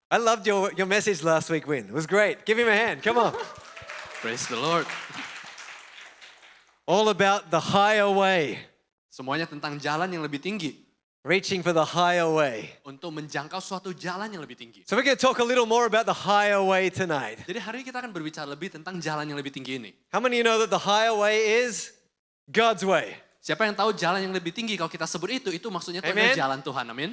I loved your message last week, Win. It was great. Give him a hand. Come on. Praise the Lord. All about the higher way. Semuanya tentang jalan yang lebih tinggi. Reaching for the higher way. Untuk menjangkau suatu jalan yang lebih tinggi. So we're going to talk a little more about the higher way tonight. Jadi hari ini kita akan berbicara lebih tentang jalan yang lebih tinggi ini. How many of you know that the higher way is God's way? Siapa yang tahu jalan yang lebih tinggi kalau kita sebut itu maksudnya itu adalah Amen. jalan Tuhan. Amin.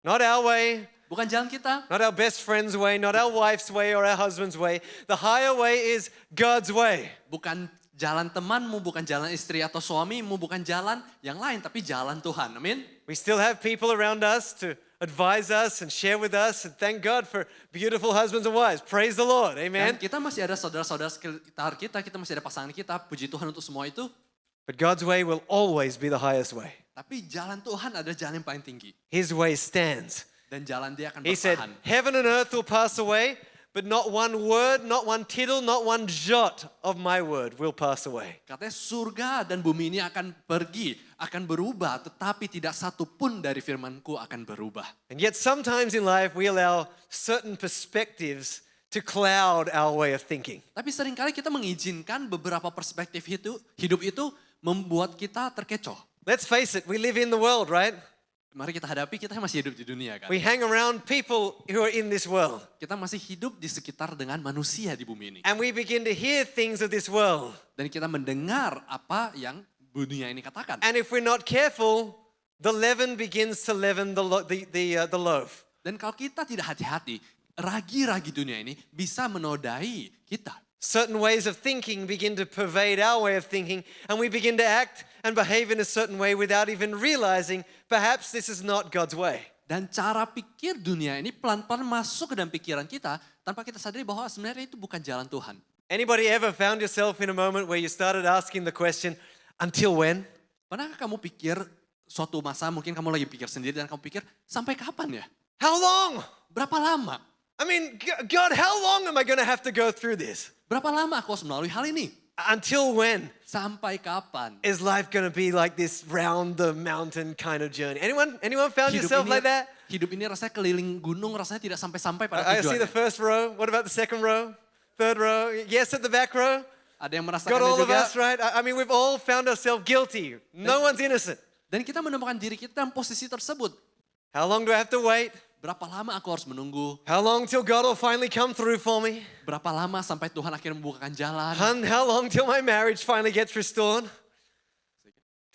Not our way, Bukan jalan kita, not our best friend's way, not our wife's way or our husband's way. The higher way is God's way. bukan jalan temanmu, bukan jalan istri atau suamimu, bukan jalan yang lain, tapi jalan Tuhan. Amin. We still have people around us to advise us and share with us. And thank God for beautiful husbands and wives. Praise the Lord. Dan Amen. kita masih ada saudara-saudara sekitar kita masih ada pasangan kita. Puji Tuhan untuk semua itu. But God's way will always be the highest way. Tapi jalan Tuhan adalah jalan yang paling tinggi. His way stands. Dan jalan dia akan He said, bertahan. heaven and earth will pass away, but not one word, not one tittle, not one jot of my word will pass away. Katanya surga dan bumi ini akan pergi, akan berubah, tetapi tidak satu pun dari firmanku akan berubah. And yet sometimes in life we allow certain perspectives to cloud our way of thinking. Tapi seringkali kita mengizinkan beberapa perspektif hidup itu membuat kita terkecoh. Let's face it, we live in the world, right? Mari kita hadapi, kita masih hidup di dunia kan. We hang around people who are in this world. Kita masih hidup di sekitar dengan manusia di bumi ini. And we begin to hear things of this world. Dan kita mendengar apa yang dunia ini katakan. And if we're not careful, the leaven begins to leaven the loaf. Dan kalau kita tidak hati-hati, ragi-ragi dunia ini bisa menodai kita. Certain ways of thinking begin to pervade our way of thinking, and we begin to act and behave in a certain way without even realizing perhaps this is not God's way. Dan cara pikir dunia ini pelan-pelan masuk ke dalam pikiran kita tanpa kita sadari bahwa sebenarnya itu bukan jalan Tuhan. Anybody ever found yourself in a moment where you started asking the question, until when? Pernahkah kamu pikir suatu masa mungkin kamu lagi pikir sendiri dan kamu pikir sampai kapan ya? How long? Berapa lama? I mean, God, how long am I going to have to go through this? Berapa lama aku harus melalui hal ini? Until when Sampai kapan? is life going to be like this round the mountain kind of journey? Anyone found yourself like that? Hidup ini rasanya keliling gunung, rasanya tidak sampai-sampai pada I see the tujuannya. first row. What about the second row? Third row? Yes, at the back row? Ada yang Got merasakannya all of juga. us, right? I mean, we've all found ourselves guilty. No one's innocent. Dan kita menemukan diri kita dalam posisi tersebut. How long do I have to wait? Berapa lama aku harus menunggu? How long till God will finally come through for me? Berapa lama sampai Tuhan akhirnya membukakan jalan? How long till my marriage finally gets restored?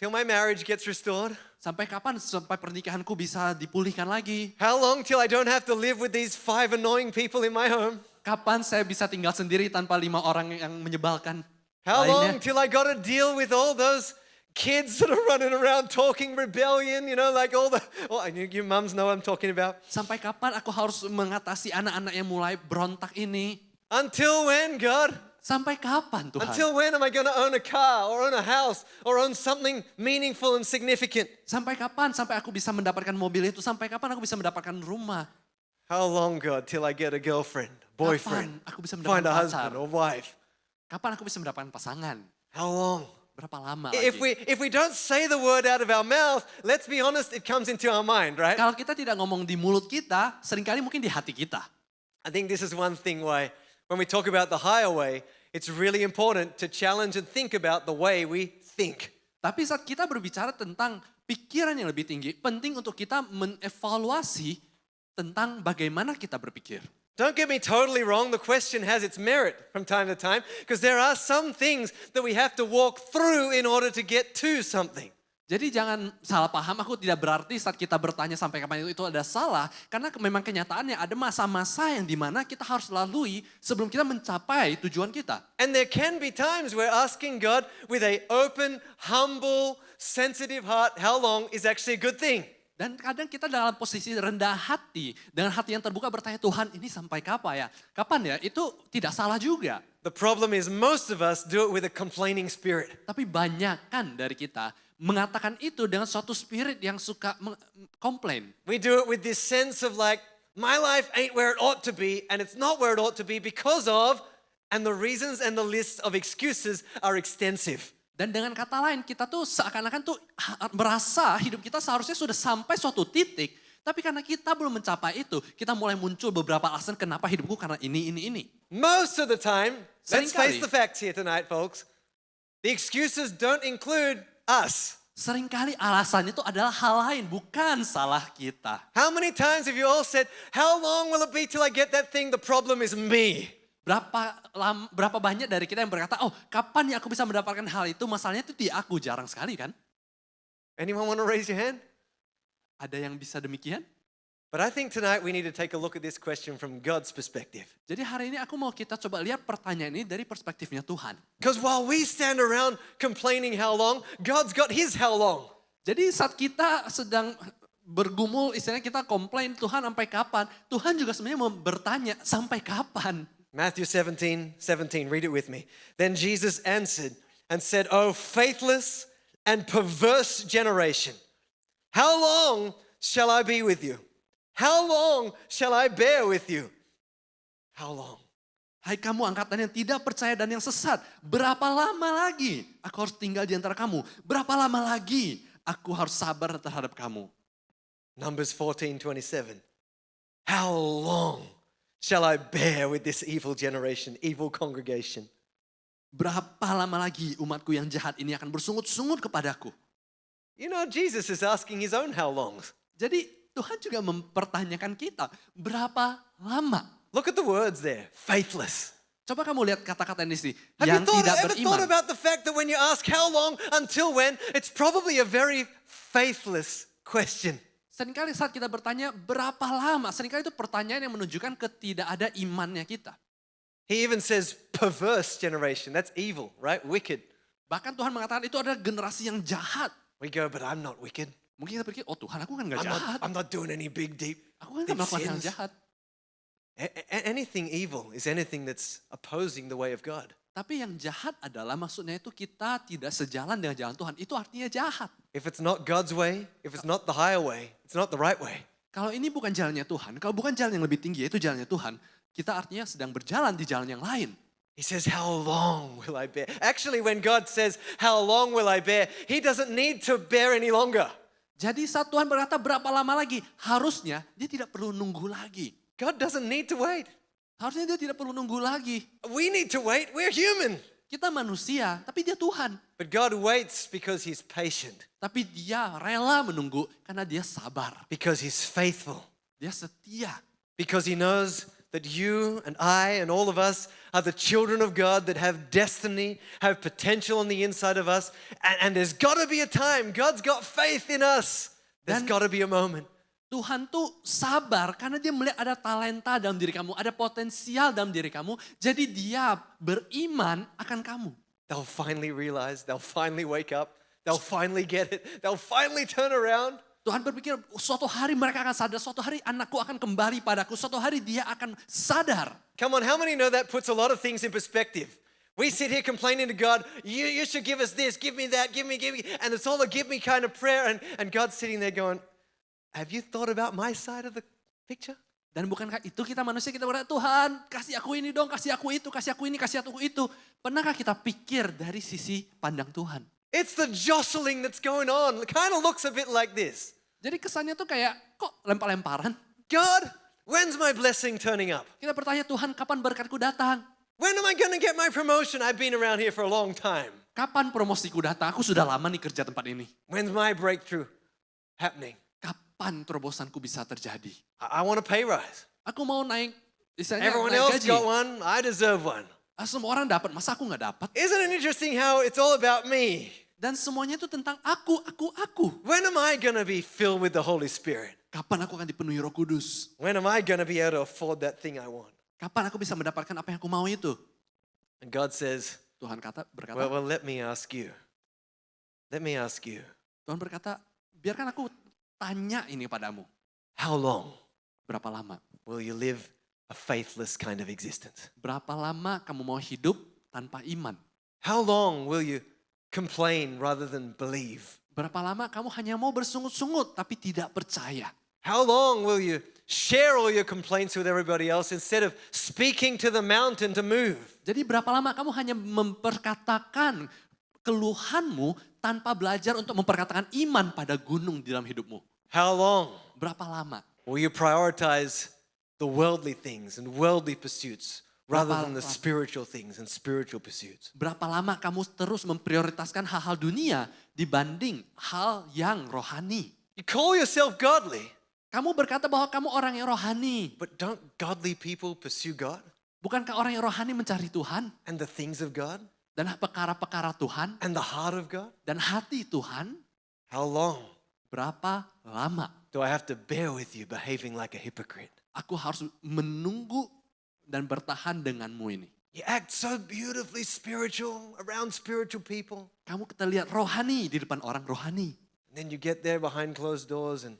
Till my marriage gets restored? Sampai kapan sampai pernikahanku bisa dipulihkan lagi? How long till I don't have to live with these 5 annoying people in my home? Kapan saya bisa tinggal sendiri tanpa 5 orang yang menyebalkan How lainnya? long till I got to deal with all those kids that are running around talking rebellion, you know, like all the, you mums know what I'm talking about. Sampai kapan aku harus mengatasi anak-anak yang mulai berontak ini? Until when, God? Sampai kapan Tuhan? Until when am I going to own a car or own a house or own something meaningful and significant? Sampai kapan sampai aku bisa mendapatkan mobil itu? Sampai kapan aku bisa mendapatkan rumah? How long, God, till I get a girlfriend, boyfriend, Kapan aku bisa find mendapatkan a pacar? husband or wife? Kapan aku bisa mendapatkan pasangan? How long? Berapa lama If lagi? we don't say the word out of our mouth, let's be honest, it comes into our mind, right? Kalau kita tidak ngomong di mulut kita, seringkali mungkin di hati kita. I think this is one thing why when we talk about the higher way, it's really important to challenge and think about the way we think. Tapi saat kita berbicara tentang pikiran yang lebih tinggi, penting untuk kita mengevaluasi tentang bagaimana kita berpikir. Don't get me totally wrong, the question has its merit from time to time because there are some things that we have to walk through in order to get to something. Jadi jangan salah paham, aku tidak berarti saat kita bertanya sampai kapan itu ada salah. Karena memang kenyataannya ada masa-masa yang dimana kita harus lalui sebelum kita mencapai tujuan kita. And there can be times where asking God with a open, humble, sensitive heart, how long is actually a good thing. Dan kadang kita dalam posisi rendah hati, dengan hati yang terbuka bertanya, Tuhan ini sampai kapan ya? Kapan ya? Itu tidak salah juga. The problem is most of us do it with a complaining spirit. Tapi banyak kan dari kita mengatakan itu dengan suatu spirit yang suka komplain. We do it with this sense of like, my life ain't where it ought to be, and it's not where it ought to be because of, and the reasons and the list of excuses are extensive. Dan dengan kata lain kita tuh seakan-akan tuh merasa hidup kita seharusnya sudah sampai suatu titik Tapi karena kita belum mencapai itu, kita mulai muncul beberapa alasan kenapa hidupku karena ini. Most of the time, let's face Seringkali. the facts here tonight, folks. The excuses don't include us. Seringkali alasannya itu adalah hal lain, bukan salah kita. How many times have you all said, how long will it be till I get that thing? The problem is me. Berapa banyak dari kita yang berkata, oh kapan ya aku bisa mendapatkan hal itu, masalahnya itu di aku, jarang sekali kan. Anyone want to raise your hand? Ada yang bisa demikian? But I think tonight we need to take a look at this question from God's perspective. Jadi hari ini aku mau kita coba lihat pertanyaan ini dari perspektifnya Tuhan. Because while we stand around complaining how long, God's got his how long. Jadi saat kita sedang bergumul, istilahnya kita komplain Tuhan sampai kapan, Tuhan juga sebenarnya mau bertanya sampai kapan. Matthew 17, read it with me. Then Jesus answered and said, "O faithless and perverse generation, how long shall I be with you? How long shall I bear with you? How long?" Hai kamu angkatan yang tidak percaya dan yang sesat, berapa lama lagi aku harus tinggal di antara kamu? Berapa lama lagi aku harus sabar terhadap kamu? Numbers 14:27. How long shall I bear with this evil generation, evil congregation? Berapa lama lagi umatku yang jahat ini akan bersungut-sungut kepadaku? You know, Jesus is asking his own how longs. Jadi Tuhan juga mempertanyakan kita, berapa lama? Look at the words there, faithless. Coba kamu lihat kata-kata ini sih, Have yang you tidak ever thought beriman. about the fact that when you ask how long, until when, it's probably a very faithless question. Seringkali saat kita bertanya berapa lama, seringkali itu pertanyaan yang menunjukkan tidak ada imannya kita. He even says perverse generation, that's evil, right? Wicked. Bahkan Tuhan mengatakan itu adalah generasi yang jahat. We go, but I'm not wicked. Mungkin kita pikir, oh Tuhan aku kan gak jahat. I'm not doing any big, deep Aku kan gak melakukan yang sins. jahat. Anything evil is anything that's opposing the way of God. Tapi yang jahat adalah maksudnya itu kita tidak sejalan dengan jalan Tuhan. Itu artinya jahat. If it's not God's way, if it's not the higher way, it's not the right way. Kalau ini bukan jalannya Tuhan, kalau bukan jalan yang lebih tinggi, itu jalannya Tuhan. Kita artinya sedang berjalan di jalan yang lain. He says, how long will I bear? Actually, when God says, how long will I bear? He doesn't need to bear any longer. Jadi saat Tuhan berkata berapa lama lagi, harusnya dia tidak perlu nunggu lagi. God doesn't need to wait. Harusnya dia tidak perlu nunggu lagi. We need to wait. We're human. Kita manusia, tapi dia Tuhan. But God waits because he's patient, Tapi dia rela menunggu karena dia sabar. because he's faithful, Dia setia. because he knows that you and I and all of us are the children of God that have destiny, have potential on the inside of us. And there's got to be a time. God's got faith in us. There's Dan- got to be a moment. Tuhan tuh sabar karena dia melihat ada talenta dalam diri kamu, ada potensial dalam diri kamu. Jadi dia beriman akan kamu. They'll finally realize, they'll finally wake up, they'll finally get it, they'll finally turn around. Tuhan berpikir suatu hari mereka akan sadar, suatu hari anakku akan kembali padaku, suatu hari dia akan sadar. Come on, how many know that puts a lot of things in perspective? We sit here complaining to God, you should give us this, give me that, give me. And it's all a give me kind of prayer. And God's sitting there going, have you thought about my side of the picture? Dan bukankah itu kita manusia, kita berkata, Tuhan kasih aku ini dong, kasih aku itu, kasih aku ini, kasih aku itu. Pernahkah kita pikir dari sisi pandang Tuhan? It's the jostling that's going on. It kind of looks a bit like this. Jadi kesannya tuh kayak, kok lempar-lemparan? God, when's my blessing turning up? Kita bertanya, Tuhan kapan berkatku datang? When am I going to get my promotion? I've been around here for a long time. Kapan promosiku datang? Aku sudah lama nih kerja tempat ini. When's my breakthrough happening? Kapan terobosanku bisa terjadi? I want a pay rise. Aku mau naik, istilahnya Everyone naik else gaji. got one. I deserve one. Semua orang dapat, masa aku gak dapat? Isn't it interesting how it's all about me? Dan semuanya itu tentang aku. When am I going to be filled with the Holy Spirit? Kapan aku akan dipenuhi Roh Kudus? When am I going to be able to afford that thing I want? Kapan aku bisa mendapatkan apa yang aku mau itu? And God says, Tuhan berkata, well, let me ask you. Let me ask you. Tuhan berkata, biarkan aku tanya ini padamu. How long Berapa lama? will you live a faithless kind of existence? Berapa lama kamu mau hidup tanpa iman? How long will you complain rather than believe? Berapa lama kamu hanya mau bersungut-sungut tapi tidak percaya? How long will you share all your complaints with everybody else instead of speaking to the mountain to move? Jadi berapa lama kamu hanya memperkatakan keluhanmu tanpa belajar untuk memperkatakan iman pada gunung di dalam hidupmu? How long Berapa lama? Will you prioritize the worldly things and worldly pursuits rather than the spiritual things and spiritual pursuits? Berapa lama kamu terus memprioritaskan hal-hal dunia dibanding hal yang rohani? You call yourself godly, Kamu berkata bahwa kamu orang yang rohani. but don't godly people pursue God Bukankah orang yang rohani mencari Tuhan and the things of God dan perkara-perkara Tuhan and the heart of God? dan hati Tuhan? How long Berapa lama do I have to bear with you behaving like a hypocrite? aku harus menunggu dan bertahan denganmu ini? You act so beautifully spiritual around spiritual people. Kamu kita lihat rohani di depan orang rohani. And then you get there behind closed doors and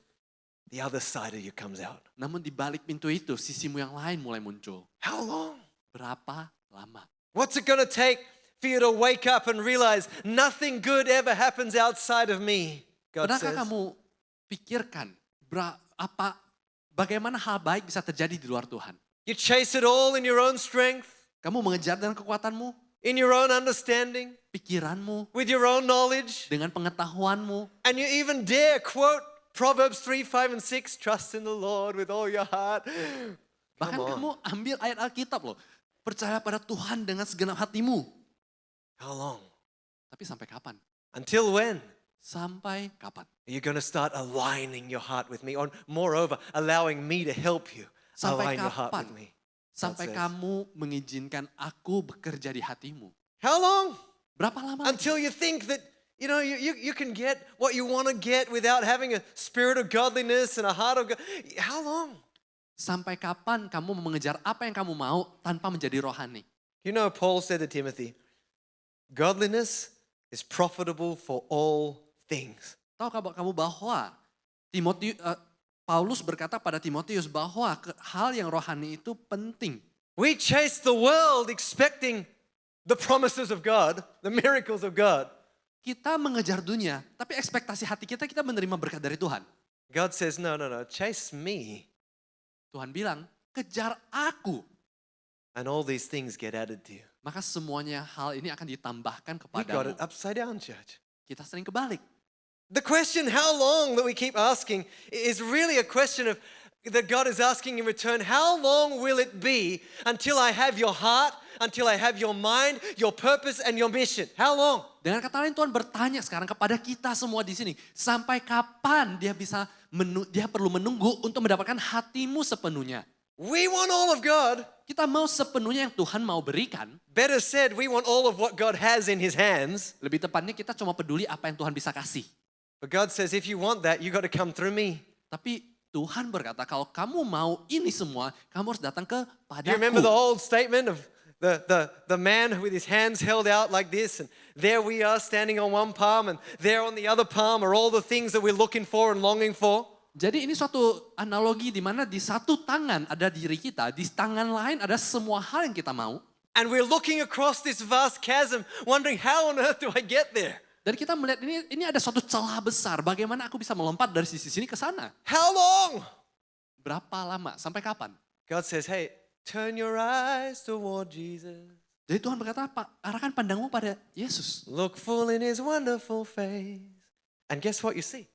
the other side of you comes out. Namun di balik pintu itu sisimu yang lain mulai muncul. How long? Berapa lama? What's it going to take for you to wake up and realize nothing good ever happens outside of me? God Pernahkah says. kamu pikirkan bagaimana hal baik bisa terjadi di luar Tuhan? You chase it all in your own strength, Kamu mengejar dengan kekuatanmu, in your own understanding, pikiranmu, with your own knowledge, dengan pengetahuanmu. and you even dare quote Proverbs 3, 5, and 6, trust in the Lord with all your heart. Bahkan Come on. kamu ambil ayat Alkitab loh. Percaya pada Tuhan dengan segenap hatimu. How long? Tapi sampai kapan? Until when? Sampai kapan? Are you going to start aligning your heart with me? Or moreover, allowing me to help you Sampai align your heart kapan? with me? Sampai says. kamu mengizinkan aku bekerja di hatimu. How long? Berapa lama? Until you think that, you can get what you want to get without having a spirit of godliness and a heart of God. How long? Sampai kapan kamu mengejar apa yang kamu mau tanpa menjadi rohani? You know, Paul said to Timothy, godliness is profitable for all things. Tahukah kamu bahwa Paulus berkata pada Timotius bahwa hal yang rohani itu penting. We chase the world expecting the promises of God, the miracles of God. Kita mengejar dunia, tapi ekspektasi hati kita menerima berkat dari Tuhan. God says, no, chase me. Tuhan bilang, kejar aku. And all these things get added to you. Maka semuanya hal ini akan ditambahkan We got kepadamu. it upside down, church. Kita sering kebalik. The question, how long, that we keep asking is really a question of that God is asking in return, how long will it be until I have your heart, until I have your mind, your purpose, and your mission? How long? Dengan kata lain Tuhan bertanya sekarang kepada kita semua di sini, sampai kapan dia perlu menunggu untuk mendapatkan hatimu sepenuhnya? We want all of God. Kita mau sepenuhnya yang Tuhan mau berikan. Better said, we want all of what God has in his hands. Lebih tepatnya kita cuma peduli apa yang Tuhan bisa kasih. But God says, if you want that, you got to come through me. Tapi Tuhan berkata, kalau kamu mau ini semua, kamu harus datang Do you remember the kepadaku. old statement of the man with his hands held out like this, and there we are standing on one palm, and there on the other palm are all the things that we're looking for and longing for? Jadi ini suatu analogi di mana di satu tangan ada diri kita, di tangan lain ada semua hal yang kita mau. And we're looking across this vast chasm, wondering how on earth do I get there? Dan kita melihat ini ada suatu celah besar, bagaimana aku bisa melompat dari sisi sini ke sana. How long? Berapa lama, sampai kapan? God says, hey, turn your eyes toward Jesus. Jadi Tuhan berkata, arahkan pandangmu pada Yesus. Look full in his wonderful face. And guess what you see?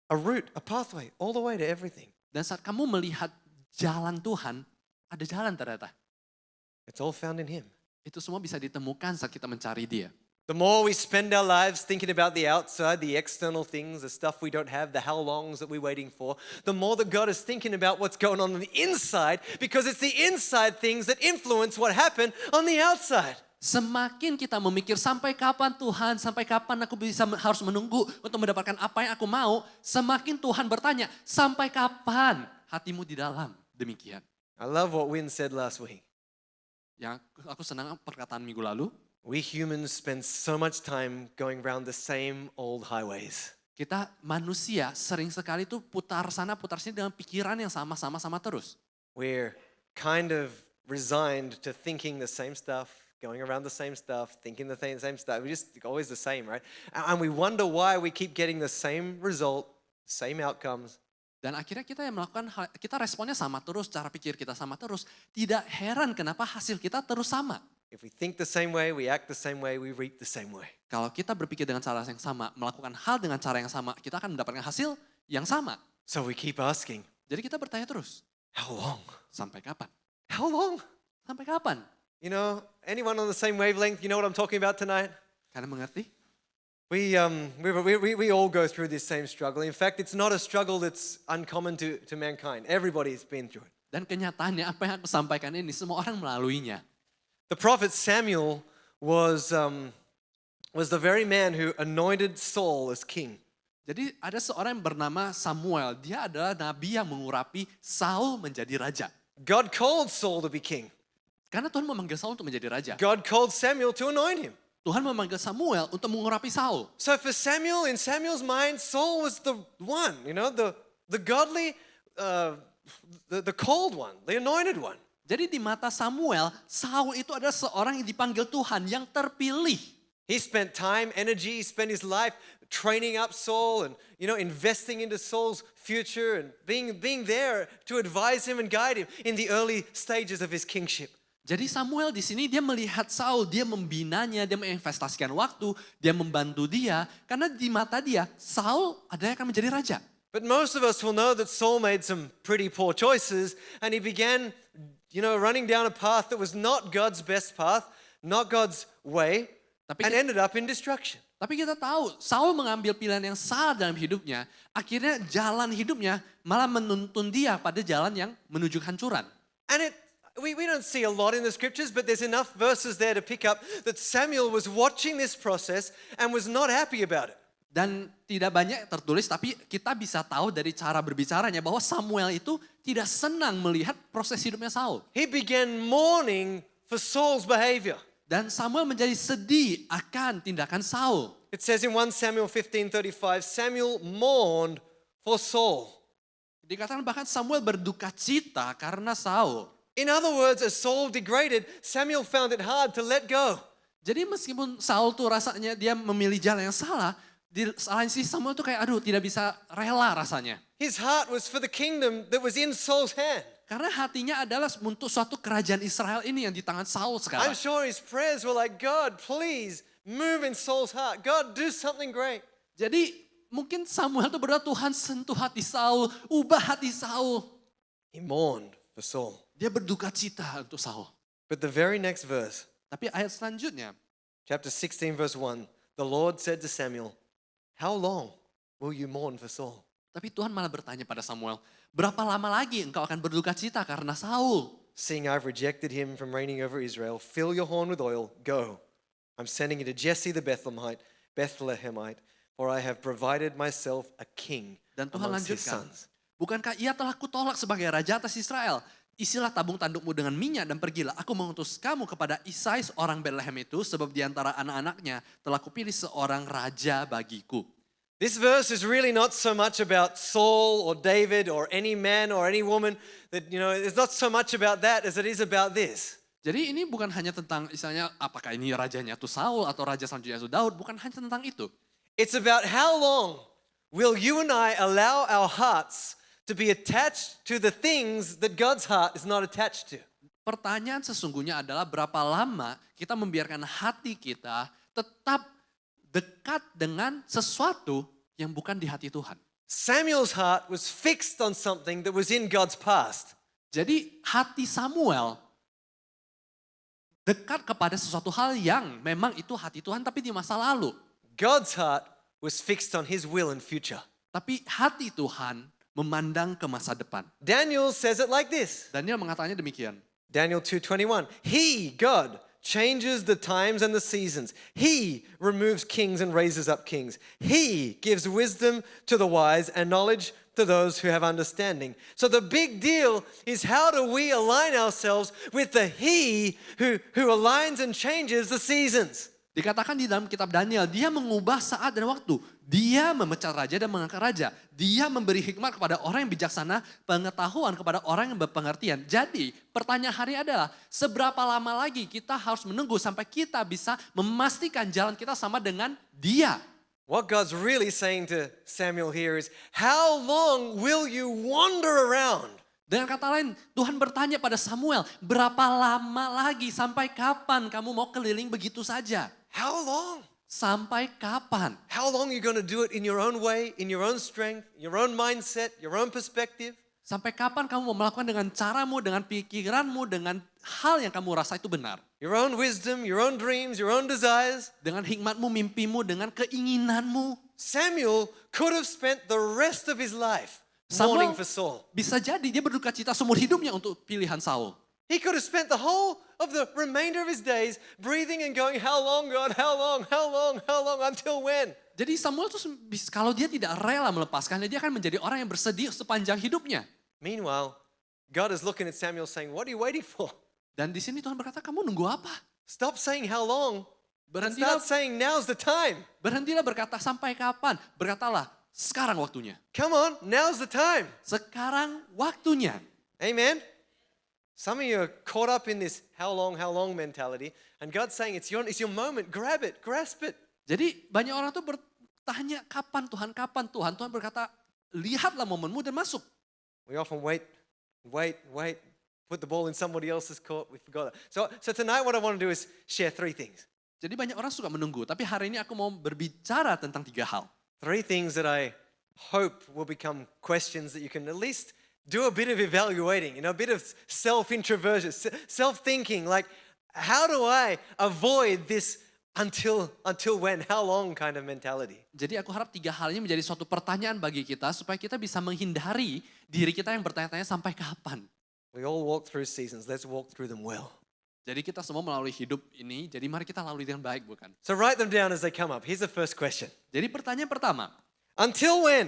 A route, a pathway, all the way to everything. Dan saat kamu melihat jalan Tuhan, ada jalan ternyata. It's all found in him. Itu semua bisa ditemukan saat kita mencari dia. The more we spend our lives thinking about the outside, the external things, the stuff we don't have, the how longs that we're waiting for, the more that God is thinking about what's going on the inside, because it's the inside things that influence what happened on the outside. Semakin kita memikir sampai kapan Tuhan, sampai kapan aku harus menunggu untuk mendapatkan apa yang aku mau, semakin Tuhan bertanya, sampai kapan hatimu di dalam demikian. I love what Win said last week. Yang aku senang perkataan minggu lalu, We humans spend so much time going around the same old highways. kita manusia sering sekali tuh putar sana putar sini dengan pikiran yang sama terus. We're kind of resigned to thinking the same stuff, going around the same stuff, thinking the same stuff. We're just always the same, right? And we wonder why we keep getting the same result, same outcomes. Dan akhirnya kita yang melakukan kita responnya sama terus, cara pikir kita sama terus. Tidak heran kenapa hasil kita terus sama. If we think the same way, we act the same way, we reap the same way. Kalau kita berpikir dengan cara yang sama, melakukan hal dengan cara yang sama, kita akan mendapatkan hasil yang sama. So we keep asking, Jadi kita bertanya terus, how long? sampai kapan? How long? Sampai kapan? You know, anyone on the same wavelength, you know what I'm talking about tonight? Karena mengerti? We all go through this same struggle. In fact, it's not a struggle that's uncommon to mankind. Everybody's been through it. Dan kenyataannya apa yang aku sampaikan ini, semua orang melaluinya. The prophet Samuel was the very man who anointed Saul as king. Jadi ada seorang yang bernama Samuel, dia adalah nabi yang mengurapi Saul menjadi raja. God called Saul to be king. Karena Tuhan memanggil Saul untuk menjadi raja. God called Samuel to anoint him. Tuhan memanggil Samuel untuk mengurapi Saul. So for Samuel, in Samuel's mind, Saul was the one, you know, the godly, the called one, the anointed one. Jadi di mata Samuel, Saul itu adalah seorang yang dipanggil Tuhan, yang terpilih. He spent time, energy, he spent his life training up Saul and, you know, investing into Saul's future and being there to advise him and guide him in the early stages of his kingship. Jadi Samuel di sini dia melihat Saul, dia membinanya, dia menginvestasikan waktu, dia membantu dia. Karena di mata dia, Saul adalah yang akan menjadi raja. But most of us will know that Saul made some pretty poor choices and he began, you know, running down a path that was not God's best path, not God's way, and ended up in destruction. Tapi kita tahu, Saul mengambil pilihan yang salah dalam hidupnya. Akhirnya jalan hidupnya malah menuntun dia pada jalan yang menuju kehancuran. And we don't see a lot in the scriptures, but there's enough verses there to pick up that Samuel was watching this process and was not happy about it. Dan tidak banyak tertulis, tapi kita bisa tahu dari cara berbicaranya bahwa Samuel itu tidak senang melihat proses hidupnya Saul. He began mourning for Saul's behavior. Dan Samuel menjadi sedih akan tindakan Saul. It says in 1 Samuel 15:35, Samuel mourned for Saul. Dikatakan bahkan Samuel berduka cita karena Saul. In other words, as Saul degraded, Samuel found it hard to let go. Jadi meskipun Saul tuh rasanya dia memilih jalan yang salah, di lain sisi Samuel tuh kayak aduh tidak bisa rela rasanya. His heart was for the kingdom that was in Saul's hand. Karena hatinya adalah untuk suatu kerajaan Israel ini yang di tangan Saul sekarang. I'm sure his prayers were like, God, please move in Saul's heart. God, do something great. Jadi mungkin Samuel tuh berdoa, Tuhan sentuh hati Saul, ubah hati Saul. He mourned for Saul. Dia berduka cita untuk Saul. But the very next verse, Tapi ayat selanjutnya, chapter 16 verse 1, the Lord said to Samuel, how long will you mourn for Saul? tapi Tuhan malah bertanya pada Samuel, berapa lama lagi engkau akan berduka cita karena Saul? Seeing I've rejected him from reigning over Israel, fill your horn with oil, go. I'm sending you to Jesse the Bethlehemite, for I have provided myself a king Dan Tuhan amongst his lanjutkan, sons. bukankah ia telah kutolak sebagai raja atas Israel? Isilah tabung tandukmu dengan minyak dan pergilah. Aku mengutus kamu kepada Isai seorang Bethlehem itu, sebab di antara anak-anaknya telah kupilih seorang raja bagiku. This verse is really not so much about Saul or David or any man or any woman that, you know, it's not so much about that as it is about this. Jadi ini bukan hanya tentang misalnya apakah ini rajanya itu Saul atau raja selanjutnya itu Daud, bukan hanya tentang itu. It's about how long will you and I allow our hearts to be attached to the things that God's heart is not attached to. Pertanyaan sesungguhnya adalah berapa lama kita membiarkan hati kita tetap dekat dengan sesuatu yang bukan di hati Tuhan. Samuel's heart was fixed on something that was in God's past. Jadi hati Samuel dekat kepada sesuatu hal yang memang itu hati Tuhan tapi di masa lalu. God's heart was fixed on his will and future. Tapi hati Tuhan memandang ke masa depan. Daniel says it like this. Daniel mengatakannya demikian. Daniel 2:21. He, God, changes the times and the seasons. He removes kings and raises up kings. He gives wisdom to the wise and knowledge to those who have understanding. So the big deal is how do we align ourselves with the He who aligns and changes the seasons. Dikatakan di dalam kitab Daniel, dia mengubah saat dan waktu. Dia memecat raja dan mengangkat raja. Dia memberi hikmat kepada orang yang bijaksana, pengetahuan kepada orang yang berpengertian. Jadi pertanyaan hari adalah, seberapa lama lagi kita harus menunggu sampai kita bisa memastikan jalan kita sama dengan dia. What God's really saying to Samuel here is, how long will you wander around? Dengan kata lain, Tuhan bertanya pada Samuel, berapa lama lagi, sampai kapan kamu mau keliling begitu saja? How long? Sampai kapan? How long are you going to do it in your own way, in your own strength, your own mindset, your own perspective? Sampai kapan kamu mau melakukan dengan caramu, dengan pikiranmu, dengan hal yang kamu rasa itu benar? Your own wisdom, your own dreams, your own desires? Dengan hikmatmu, mimpimu, dengan keinginanmu. Samuel could have spent the rest of his life mourning Samuel for Saul. bisa jadi dia berduka cita seumur hidupnya untuk pilihan Saul. He could have spent the whole of the remainder of his days breathing and going, how long, God, how long, how long, how long, until when? Jadi Samuel tuh kalau dia tidak rela melepaskannya, dia akan menjadi orang yang bersedih sepanjang hidupnya. Meanwhile, God is looking at Samuel saying, what are you waiting for? Dan di sini Tuhan berkata, kamu nunggu apa? Stop saying how long and Berhentilah, start saying now's the time. berhentilah berkata sampai kapan. Berkatalah, sekarang waktunya. Come on, now's the time. Sekarang waktunya. Amen. Some of you are caught up in this how long mentality. And God's saying it's your moment. Grab it, grasp it. Jadi banyak orang tuh bertanya, kapan Tuhan, kapan Tuhan? Tuhan berkata, lihatlah momenmu dan masuk. We often wait, put the ball in somebody else's court. We forgot that. So tonight what I want to do is share 3 things. Jadi banyak orang suka menunggu, tapi hari ini aku mau berbicara tentang 3 hal. 3 things that I hope will become questions that you can at least do a bit of evaluating, a bit of self-introversion, self-thinking, like how do I avoid this until when, how long kind of mentality. Jadi aku harap 3 hal ini menjadi suatu pertanyaan bagi kita supaya kita bisa menghindari diri kita yang bertanya-tanya sampai kapan. We all walk through seasons, let's walk through them well. Jadi kita semua melalui hidup ini, jadi mari kita lalui dengan baik, bukan? So write them down as they come up. Here's the first question. Jadi pertanyaan pertama, Until when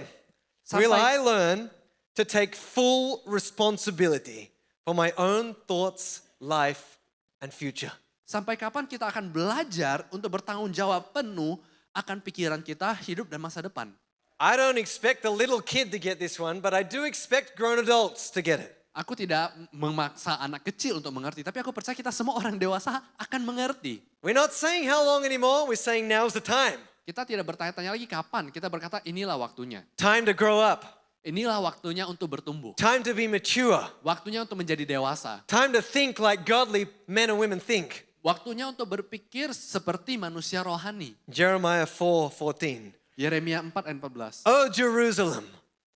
will Sampai- I learn to take full responsibility for my own thoughts, life, and future? sampai kapan kita akan belajar untuk bertanggung jawab penuh akan pikiran kita, hidup dan masa depan? I don't expect a little kid to get this one, but I do expect grown adults to get it. Aku tidak memaksa anak kecil untuk mengerti, tapi aku percaya kita semua orang dewasa akan mengerti. We're not saying how long anymore, we're saying now's the time. Kita tidak bertanya-tanya lagi kapan, kita berkata inilah waktunya. Time to grow up, Inilah waktunya untuk bertumbuh. time to be mature, Waktunya untuk menjadi dewasa. time to think like godly men and women think. Waktunya untuk berpikir seperti manusia rohani. Jeremiah 4:14. Yeremia 4 ayat 14. O Jerusalem,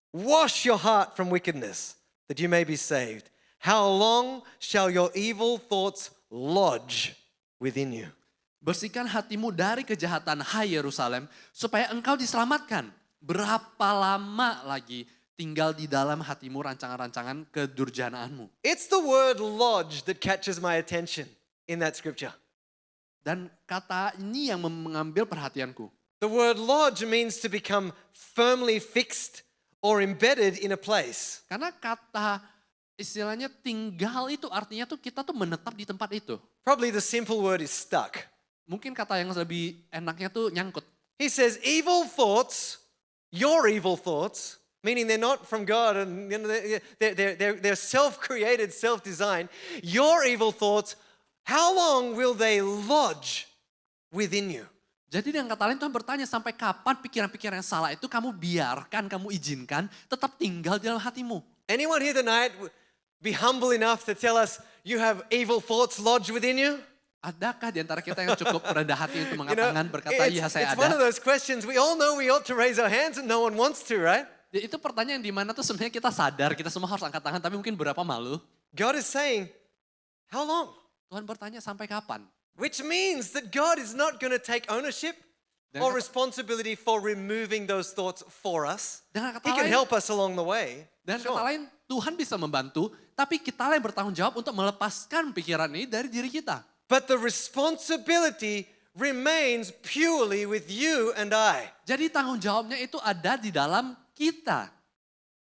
wash your heart from wickedness, that you may be saved. How long shall your evil thoughts lodge within you? Bersihkan hatimu dari kejahatan, hai Yerusalem, supaya engkau diselamatkan. Berapa lama lagi tinggal di dalam hatimu rancangan-rancangan kedurjanaanmu? It's the word lodge that catches my attention in that scripture. Dan kata ini yang mengambil perhatianku. The word lodge means to become firmly fixed or embedded in a place. Karena kata istilahnya tinggal itu artinya tuh kita tuh menetap di tempat itu. Probably the simple word is stuck. Mungkin kata yang lebih enaknya tuh nyangkut. He says evil thoughts, your evil thoughts, meaning they're not from God and they're self-created, self-designed. Your evil thoughts, how long will they lodge within you? Jadi dengan kata lain Tuhan bertanya sampai kapan pikiran-pikiran yang salah itu kamu biarkan, kamu izinkan tetap tinggal di dalam hatimu. Anyone here tonight be humble enough to tell us you have evil thoughts lodged within you? Adakah di antara kita yang cukup rendah hati untuk mengatakan berkata iya saya it's one of ada? those questions we all know we ought to raise our hands and no one wants to, right? Itu pertanyaan di mana tuh sebenarnya kita sadar kita semua harus angkat tangan tapi mungkin berapa malu. God is saying, how long? Tuhan bertanya sampai kapan? Which means that God is not going to take ownership or responsibility for removing those thoughts for us. Dengan kata He can lain, help us along the way. dan Sure. kata lain Tuhan bisa membantu, tapi kita yang bertanggung jawab untuk melepaskan pikiran ini dari diri kita. But the responsibility remains purely with you and I. Jadi tanggung jawabnya itu ada di dalam kita.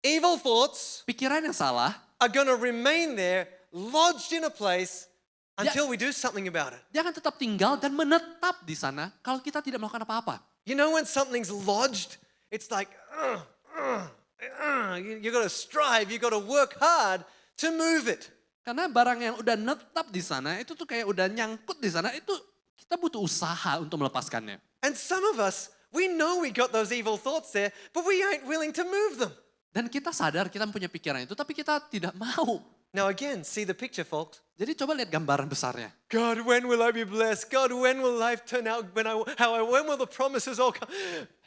Evil thoughts Pikiran yang salah, are going to remain there, lodged in a place until we do something about it. dia akan tetap tinggal dan menetap di sana kalau kita tidak melakukan apa-apa. You know when something's lodged, it's like, you got to strive, you got to work hard to move it. Karena barang yang udah netap di sana, itu tuh kayak udah nyangkut di sana, itu kita butuh usaha untuk melepaskannya. And some of us, we know we got those evil thoughts there, but we ain't willing to move them. Dan kita sadar kita punya pikiran itu, tapi kita tidak mau Now again, see the picture, folks. Jadi coba lihat gambaran besarnya. God, when will I be blessed? God, when will life turn out? When will the promises all come?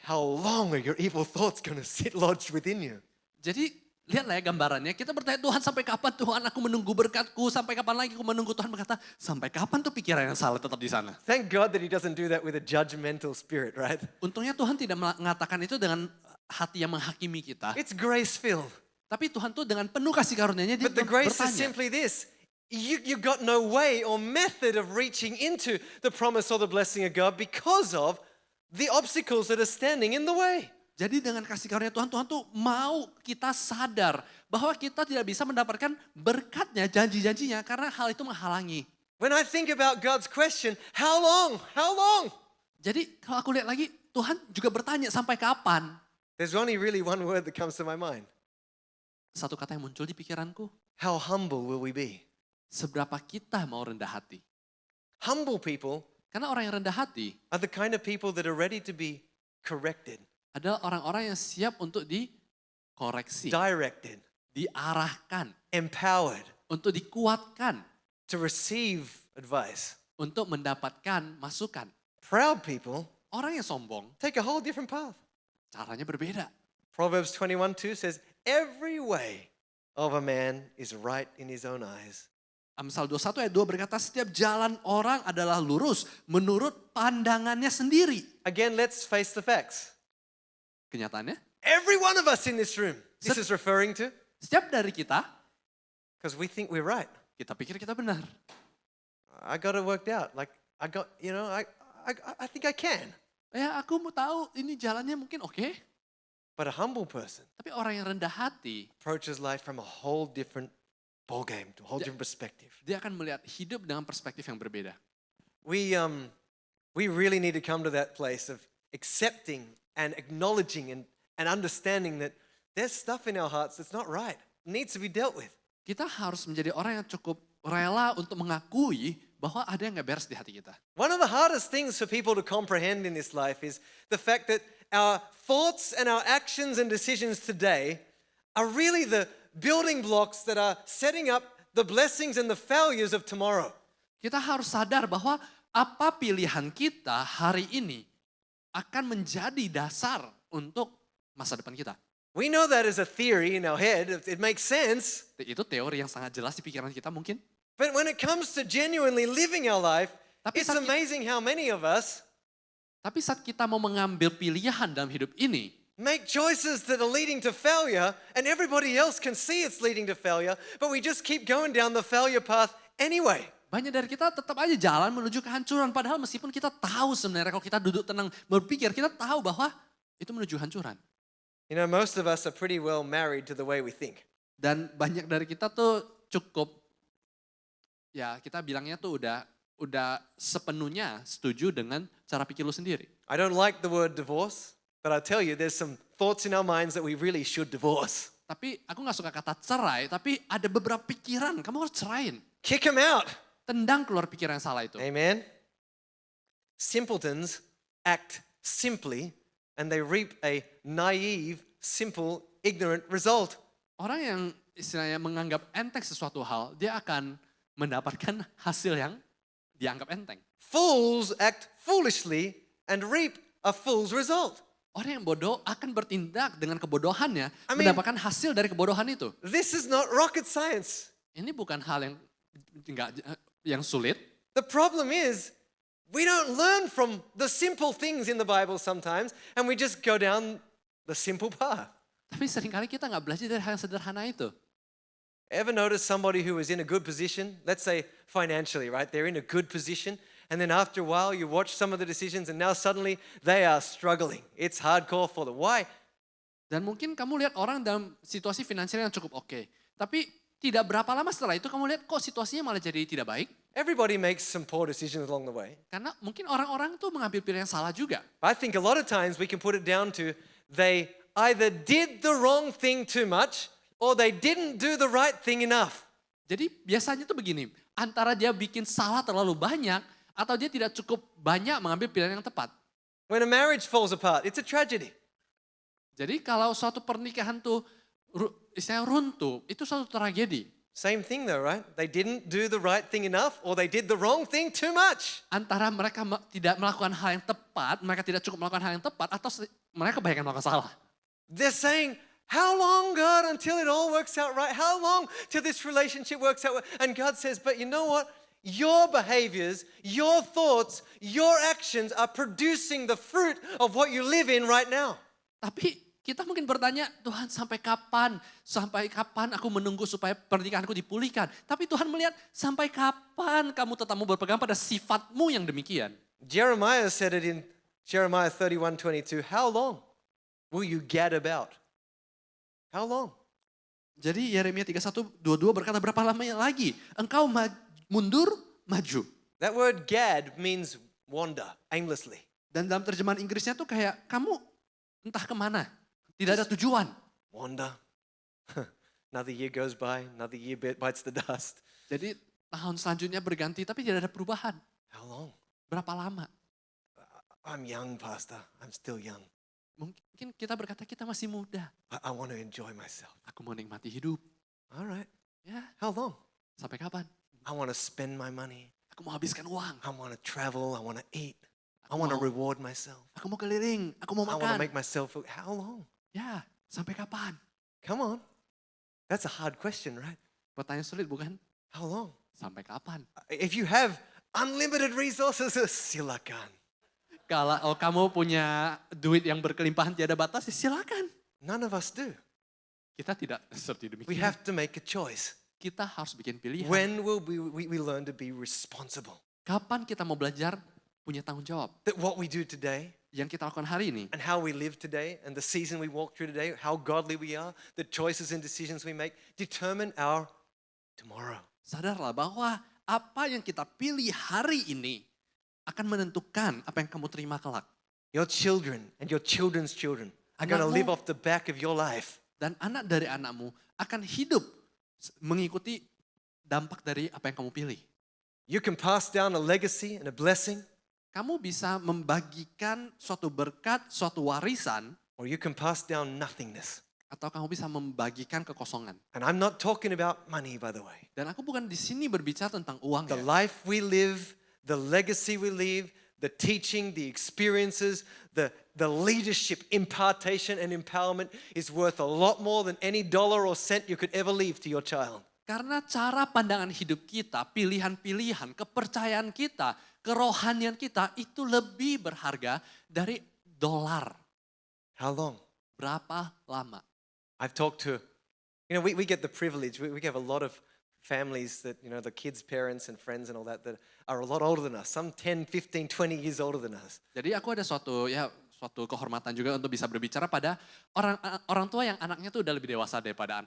How long are your evil thoughts going to sit lodged within you? Jadi lihatlah ya gambarannya. Kita bertanya Tuhan sampai kapan Tuhan aku menunggu berkatku. Sampai kapan lagi aku menunggu. Tuhan berkata sampai kapan tuh pikiran yang salah tetap di sana. Thank God that He doesn't do that with a judgmental spirit, right? Untungnya Tuhan tidak mengatakan itu dengan hati yang menghakimi kita. It's grace-filled. Tapi Tuhan tuh dengan penuh kasih karunia-Nya dia But the grace is bertanya. simply this. You got no way or method of reaching into the promise or the blessing of God because of the obstacles that are standing in the way. Jadi dengan kasih karunia Tuhan, Tuhan tuh mau kita sadar bahwa kita tidak bisa mendapatkan berkatnya, janji-janjinya karena hal itu menghalangi. When I think about God's question, how long? How long? Jadi kalau aku lihat lagi, Tuhan juga bertanya sampai kapan? There's only really one word that comes to my mind. Satu kata yang muncul di pikiranku, How humble will we be? seberapa kita mau rendah hati? Humble people Karena orang yang rendah hati are the kind of people that are ready to be corrected, adalah orang-orang yang siap untuk dikoreksi, directed, diarahkan, empowered untuk dikuatkan, to receive advice. untuk mendapatkan masukan. Proud people Orang yang sombong, take a whole different path. caranya berbeda. Proverbs 21:2 says, every way of a man is right in his own eyes. Amsal 21 ayat 2 berkata, setiap jalan orang adalah lurus menurut pandangannya sendiri. Again, let's face the facts. Kenyataannya, Every one of us in this room, this is referring to, setiap dari kita, because we think we're right. kita pikir kita benar. I got it worked out. Like, I think I can. Ya aku mau tahu ini jalannya mungkin oke. But a humble person Tapi orang yang rendah hati, approaches life from a whole different ball game, to a whole different perspective. dia akan melihat hidup dengan perspektif yang berbeda. We really need to come to that place of accepting and acknowledging and understanding that there's stuff in our hearts that's not right. It needs to be dealt with. Kita harus menjadi orang yang cukup rela untuk mengakui bahwa ada yang gak beres di hati kita. One of the hardest things for people to comprehend in this life is the fact that our thoughts and our actions and decisions today are really the building blocks that are setting up the blessings and the failures of tomorrow. Kita harus sadar bahwa apa pilihan kita hari ini akan menjadi dasar untuk masa depan kita. We know that as a theory in our head, it makes sense. Itu teori yang sangat jelas di pikiran kita mungkin. But when it comes to genuinely living our life, Tapi it's saat kita- amazing how many of us Tapi saat kita mau mengambil pilihan dalam hidup ini, make choices that are leading to failure, and everybody else can see it's leading to failure, but we just keep going down the failure path anyway. banyak dari kita tetap aja jalan menuju kehancuran. Padahal meskipun kita tahu sebenarnya kalau kita duduk tenang berpikir, kita tahu bahwa itu menuju hancuran. You know, most of us are pretty well married to the way we think. Dan banyak dari kita tuh cukup, ya kita bilangnya tuh udah sepenuhnya setuju dengan cara pikir lu sendiri. I don't like the word divorce, but I tell you, there's some thoughts in our minds that we really should divorce. Tapi aku gak suka kata cerai, tapi ada beberapa pikiran, kamu harus cerain. Kick them out. Tendang keluar pikiran yang salah itu. Amen. Simpletons act simply and they reap a naive, simple, ignorant result. Orang yang istilahnya menganggap enteng sesuatu hal, dia akan mendapatkan hasil yang dianggap enteng. Fools act foolishly and reap a fool's result. Orang yang bodoh akan bertindak dengan kebodohannya, I mean- mendapatkan hasil dari kebodohan itu. This is not rocket science. Ini bukan hal yang sulit. The problem is we don't learn from the simple things in the Bible sometimes and we just go down the simple path. Tapi seringkali kita nggak belajar dari hal yang sederhana itu. Ever notice somebody who is in a good position, let's say financially, right? They're in a good position, and then after a while you watch some of the decisions and now suddenly they are struggling. It's hardcore for them. Why? Dan mungkin kamu lihat orang dalam situasi finansial yang cukup oke. Tapi tidak berapa lama setelah itu kamu lihat kok situasinya malah jadi tidak baik. Everybody makes some poor decisions along the way. Karena mungkin orang-orang tuh mengambil pilihan yang salah juga. I think a lot of times we can put it down to they either did the wrong thing too much or they didn't do the right thing enough. Jadi biasanya tuh begini, antara dia bikin salah terlalu banyak atau dia tidak cukup banyak mengambil pilihan yang tepat. When a marriage falls apart, it's a tragedy. Jadi kalau suatu pernikahan tuh istilahnya runtuh, itu suatu tragedi. Same thing though, right? They didn't do the right thing enough or they did the wrong thing too much. Antara mereka tidak melakukan hal yang tepat, mereka tidak cukup melakukan hal yang tepat, atau mereka kebanyakan melakukan salah. They're saying, how long, God, until it all works out right? How long till this relationship works out? And God says, but you know what? Your behaviors, your thoughts, your actions are producing the fruit of what you live in right now. Tapi kita mungkin bertanya, Tuhan sampai kapan? Sampai kapan aku menunggu supaya pernikahanku dipulihkan? Tapi Tuhan melihat, sampai kapan kamu tetap mau berpegang pada sifatmu yang demikian? Jeremiah said it in Jeremiah 31:22. How long will you gad about? How long? Jadi Yeremia 31:22 berkata, berapa lama lagi engkau mundur, maju. That word gad means wander aimlessly. Dan dalam terjemahan Inggrisnya tuh kayak, kamu entah kemana. Tidak ada tujuan. Wander. Another year goes by, another year bites the dust. Jadi tahun selanjutnya berganti tapi tidak ada perubahan. How long? Berapa lama? I'm young, Pastor. I'm still young. Mungkin kita berkata kita masih muda. I want to enjoy myself. Aku mau nikmati hidup. All right. Ya, How long? sampai kapan? I want to spend my money. Aku mau habiskan uang. I want to travel. I want to eat. I want to reward myself. Aku mau keliling. Aku mau I want to makan. make myself feel. How long? Ya, sampai kapan? Come on. That's a hard question, right? Pertanyaan sulit bukan? How long? Sampai kapan? If you have unlimited resources, silakan. Kalau kamu punya duit yang berkelimpahan tiada batas, ya silakan. None of us do. Kita tidak seperti We demikian. have to make a choice. Kita harus bikin pilihan. When will we learn to be responsible? Kapan kita mau belajar punya tanggung jawab? That what we do today Yang kita lakukan hari ini, and how we live today and the season we walk through today, how godly we are, the choices and decisions we make determine our tomorrow. sadarlah bahwa apa yang kita pilih hari ini akan menentukan apa yang kamu terima kelak. Your children and your children's children are going to Anakmu live off the back of your life. dan anak dari anakmu akan hidup mengikuti dampak dari apa yang kamu pilih. You can pass down a legacy and a blessing, Kamu bisa membagikan suatu berkat, suatu warisan, or you can pass down nothingness. atau kamu bisa membagikan kekosongan. And I'm not talking about money, by the way. Dan aku bukan di sini berbicara tentang uang The ya. life we live, the legacy we leave, the teaching, the experiences, the leadership, impartation and empowerment is worth a lot more than any dollar or cent you could ever leave to your child. Karena cara pandangan hidup kita, pilihan-pilihan, kepercayaan kita, kerohanian kita itu lebih berharga dari dolar. How long? Berapa lama? I've talked to, we get the privilege, we have a lot of families that, the kids' parents and friends and all that are a lot older than us, some 10, 15, 20 years older than us. Jadi aku ada suatu kehormatan juga untuk bisa berbicara pada orang tua yang anaknya tuh udah lebih dewasa daripada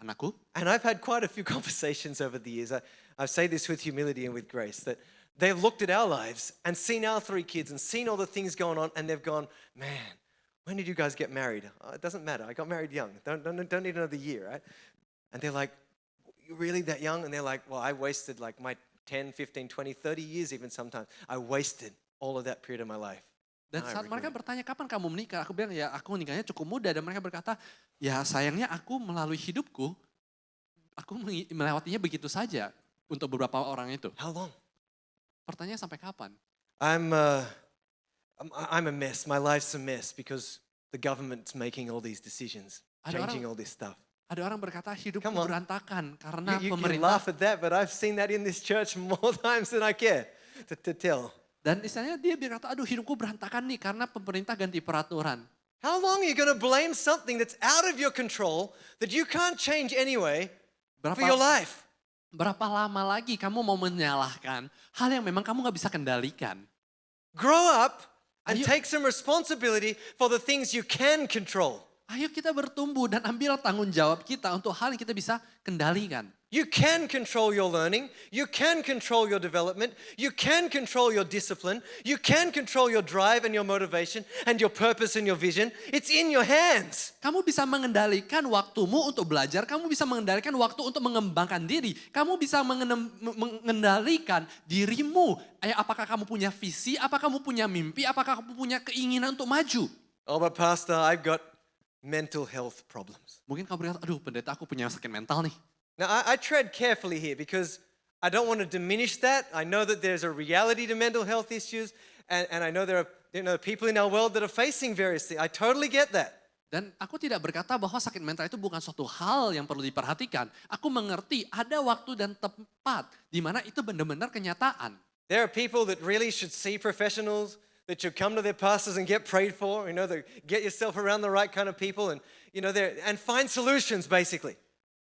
anakku. And I've had quite a few conversations over the years. I say this with humility and with grace, that they've looked at our lives and seen our 3 kids and seen all the things going on, and they've gone, man, when did you guys get married? Oh, it doesn't matter. I got married young. Don't need another year, right? And they're like, you really that young? And they're like, well, I wasted like my 10, 15, 20, 30 years even sometimes. I wasted all of that period of my life. Dan I saat mereka regret it. bertanya kapan kamu menikah, aku bilang ya aku nikahnya cukup muda. Dan mereka berkata, ya sayangnya aku melalui hidupku, aku melewatinya begitu saja untuk beberapa orang itu. How long? Pertanyaannya sampai kapan? I'm a mess. My life's a mess because the government's making all these decisions, Ada changing orang- all this stuff. Ada orang berkata hidupku Come on. berantakan karena You can pemerintah. laugh at that, but I've seen that in this church more times than I care to tell. Dan istilahnya dia berkata, aduh hidupku berantakan nih karena pemerintah ganti peraturan. How long are you going to blame something that's out of your control that you can't change anyway for your life? Berapa lama lagi kamu mau menyalahkan hal yang memang kamu gak bisa kendalikan? Grow up and Ayo. take some responsibility for the things you can control. Ayo kita bertumbuh dan ambil tanggung jawab kita untuk hal yang kita bisa kendalikan. You can control your learning. You can control your development. You can control your discipline. You can control your drive and your motivation and your purpose and your vision. It's in your hands. Kamu bisa mengendalikan waktumu untuk belajar, kamu bisa mengendalikan waktu untuk mengembangkan diri, kamu bisa mengendalikan dirimu. Apakah kamu punya visi, apakah kamu punya mimpi, apakah kamu punya keinginan untuk maju. Oh, but Pastor, I've got mental health problems. Mungkin kamu berkata, aduh pendeta aku punya sakit mental nih. Now, I tread carefully here because I don't want to diminish that. I know that there's a reality to mental health issues, and I know there are people in our world that are facing various things. I totally get that. Dan aku tidak berkata bahwa sakit mental itu bukan suatu hal yang perlu diperhatikan. Aku mengerti ada waktu dan tempat di mana itu benar-benar kenyataan. There are people that really should see professionals, that should come to their pastors and get prayed for, get yourself around the right kind of people and find solutions basically.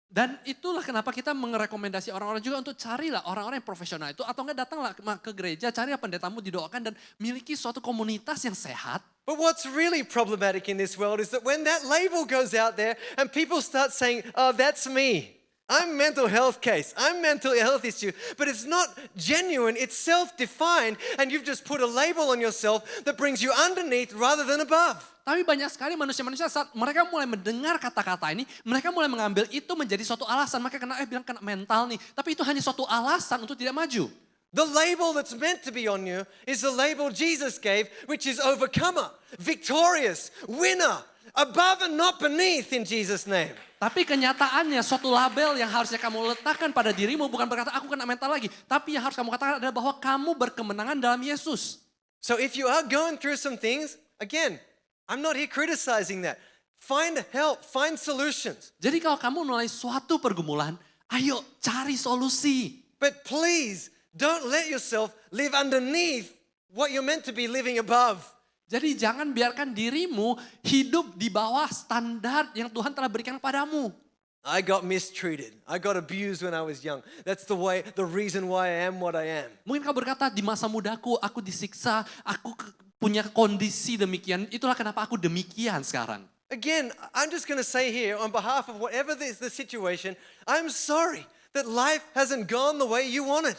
Dan itulah kenapa kita merekomendasi orang-orang juga untuk carilah orang-orang yang profesional itu atau enggak datanglah ke gereja, carilah pendetamu didoakan dan miliki suatu komunitas yang sehat. But what's really problematic in this world is that when that label goes out there and people start saying, oh, that's me. I'm mental health case. I'm mental health issue. But it's not genuine. It's self-defined. And you've just put a label on yourself that brings you underneath rather than above. Tapi banyak sekali manusia-manusia saat mereka mulai mendengar kata-kata ini, mereka mulai mengambil itu menjadi suatu alasan. Mereka bilang kena mental nih. Tapi itu hanya suatu alasan untuk tidak maju. The label that's meant to be on you is the label Jesus gave, which is overcomer, victorious, winner, above and not beneath in Jesus' name. Tapi kenyataannya suatu label yang harusnya kamu letakkan pada dirimu bukan berkata aku kena mental lagi. Tapi yang harus kamu katakan adalah bahwa kamu berkemenangan dalam Yesus. So if you are going through some things, again, I'm not here criticizing that. Find help, find solutions. Jadi kalau kamu mulai suatu pergumulan, ayo cari solusi. But please, don't let yourself live underneath what you're meant to be living above. Jadi jangan biarkan dirimu hidup di bawah standar yang Tuhan telah berikan padamu. I got mistreated. I got abused when I was young. That's the reason why I am what I am. Mungkin kau berkata di masa mudaku aku disiksa, aku punya kondisi demikian. Itulah kenapa aku demikian sekarang. Again, I'm just going to say here on behalf of whatever is the situation, I'm sorry that life hasn't gone the way you wanted.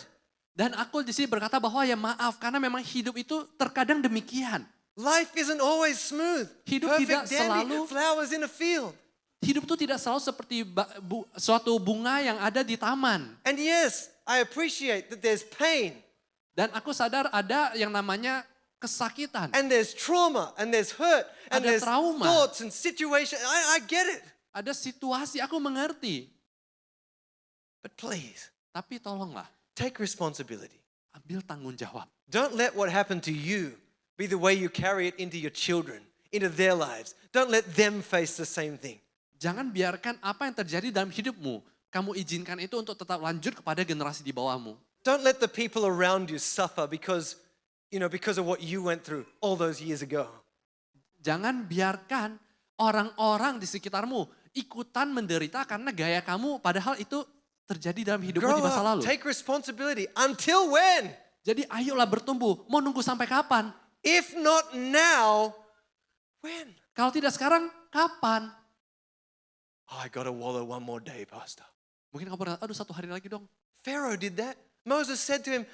Dan aku di sini berkata bahwa ya maaf karena memang hidup itu terkadang demikian. Life isn't always smooth. Hidup tidak Perfect dandy selalu- flowers in a field. Hidup itu tidak selalu seperti suatu bunga yang ada di taman. And yes, I appreciate that there's pain. Dan aku sadar ada yang namanya kesakitan. And there's trauma, and there's hurt, and Ada there's trauma. thoughts and situations. I get it. Ada situasi, aku mengerti. But please, Tapi tolonglah, take responsibility. ambil tanggung jawab. Don't let what happened to you be the way you carry it into your children, into their lives. Don't let them face the same thing. Jangan biarkan apa yang terjadi dalam hidupmu, kamu izinkan itu untuk tetap lanjut kepada generasi di bawahmu. Don't let the people around you suffer because of what you went through all those years ago. Jangan biarkan orang-orang di sekitarmu ikutan menderita karena gaya kamu padahal itu terjadi dalam hidupmu Grow di masa up, lalu. take responsibility. Until when? Jadi ayolah bertumbuh, mau nunggu sampai kapan? If not now, when? Kalau tidak sekarang, kapan? Oh, I got to wallow one more day, Pastor. Mungkin kamu berkata, aduh satu hari lagi dong. Pharaoh did that. Moses said to him,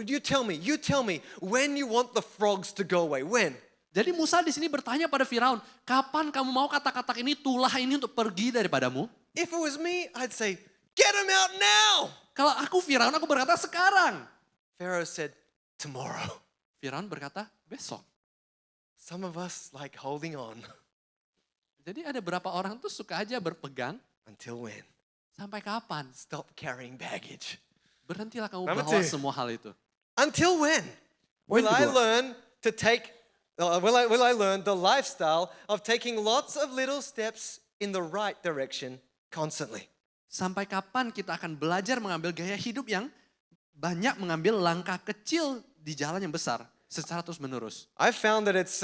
you tell me, when you want the frogs to go away, when? Jadi Musa di sini bertanya pada Firaun, kapan kamu mau kata-kata ini, tulah ini untuk pergi daripadamu? If it was me, I'd say, get him out now. Kalau aku Firaun, aku berkata sekarang. Pharaoh said, tomorrow. Firaun berkata besok. Some of us like holding on. Jadi ada beberapa orang tuh suka aja berpegang. Until when? Sampai kapan? Stop carrying baggage. Berhentilah kamu Number bawa 2. semua hal itu. Until when? When Will I kedua. learn to take, will I learn the lifestyle of taking lots of little steps in the right direction constantly? Sampai kapan kita akan belajar mengambil gaya hidup yang banyak mengambil langkah kecil di jalan yang besar secara terus menerus. I found that it's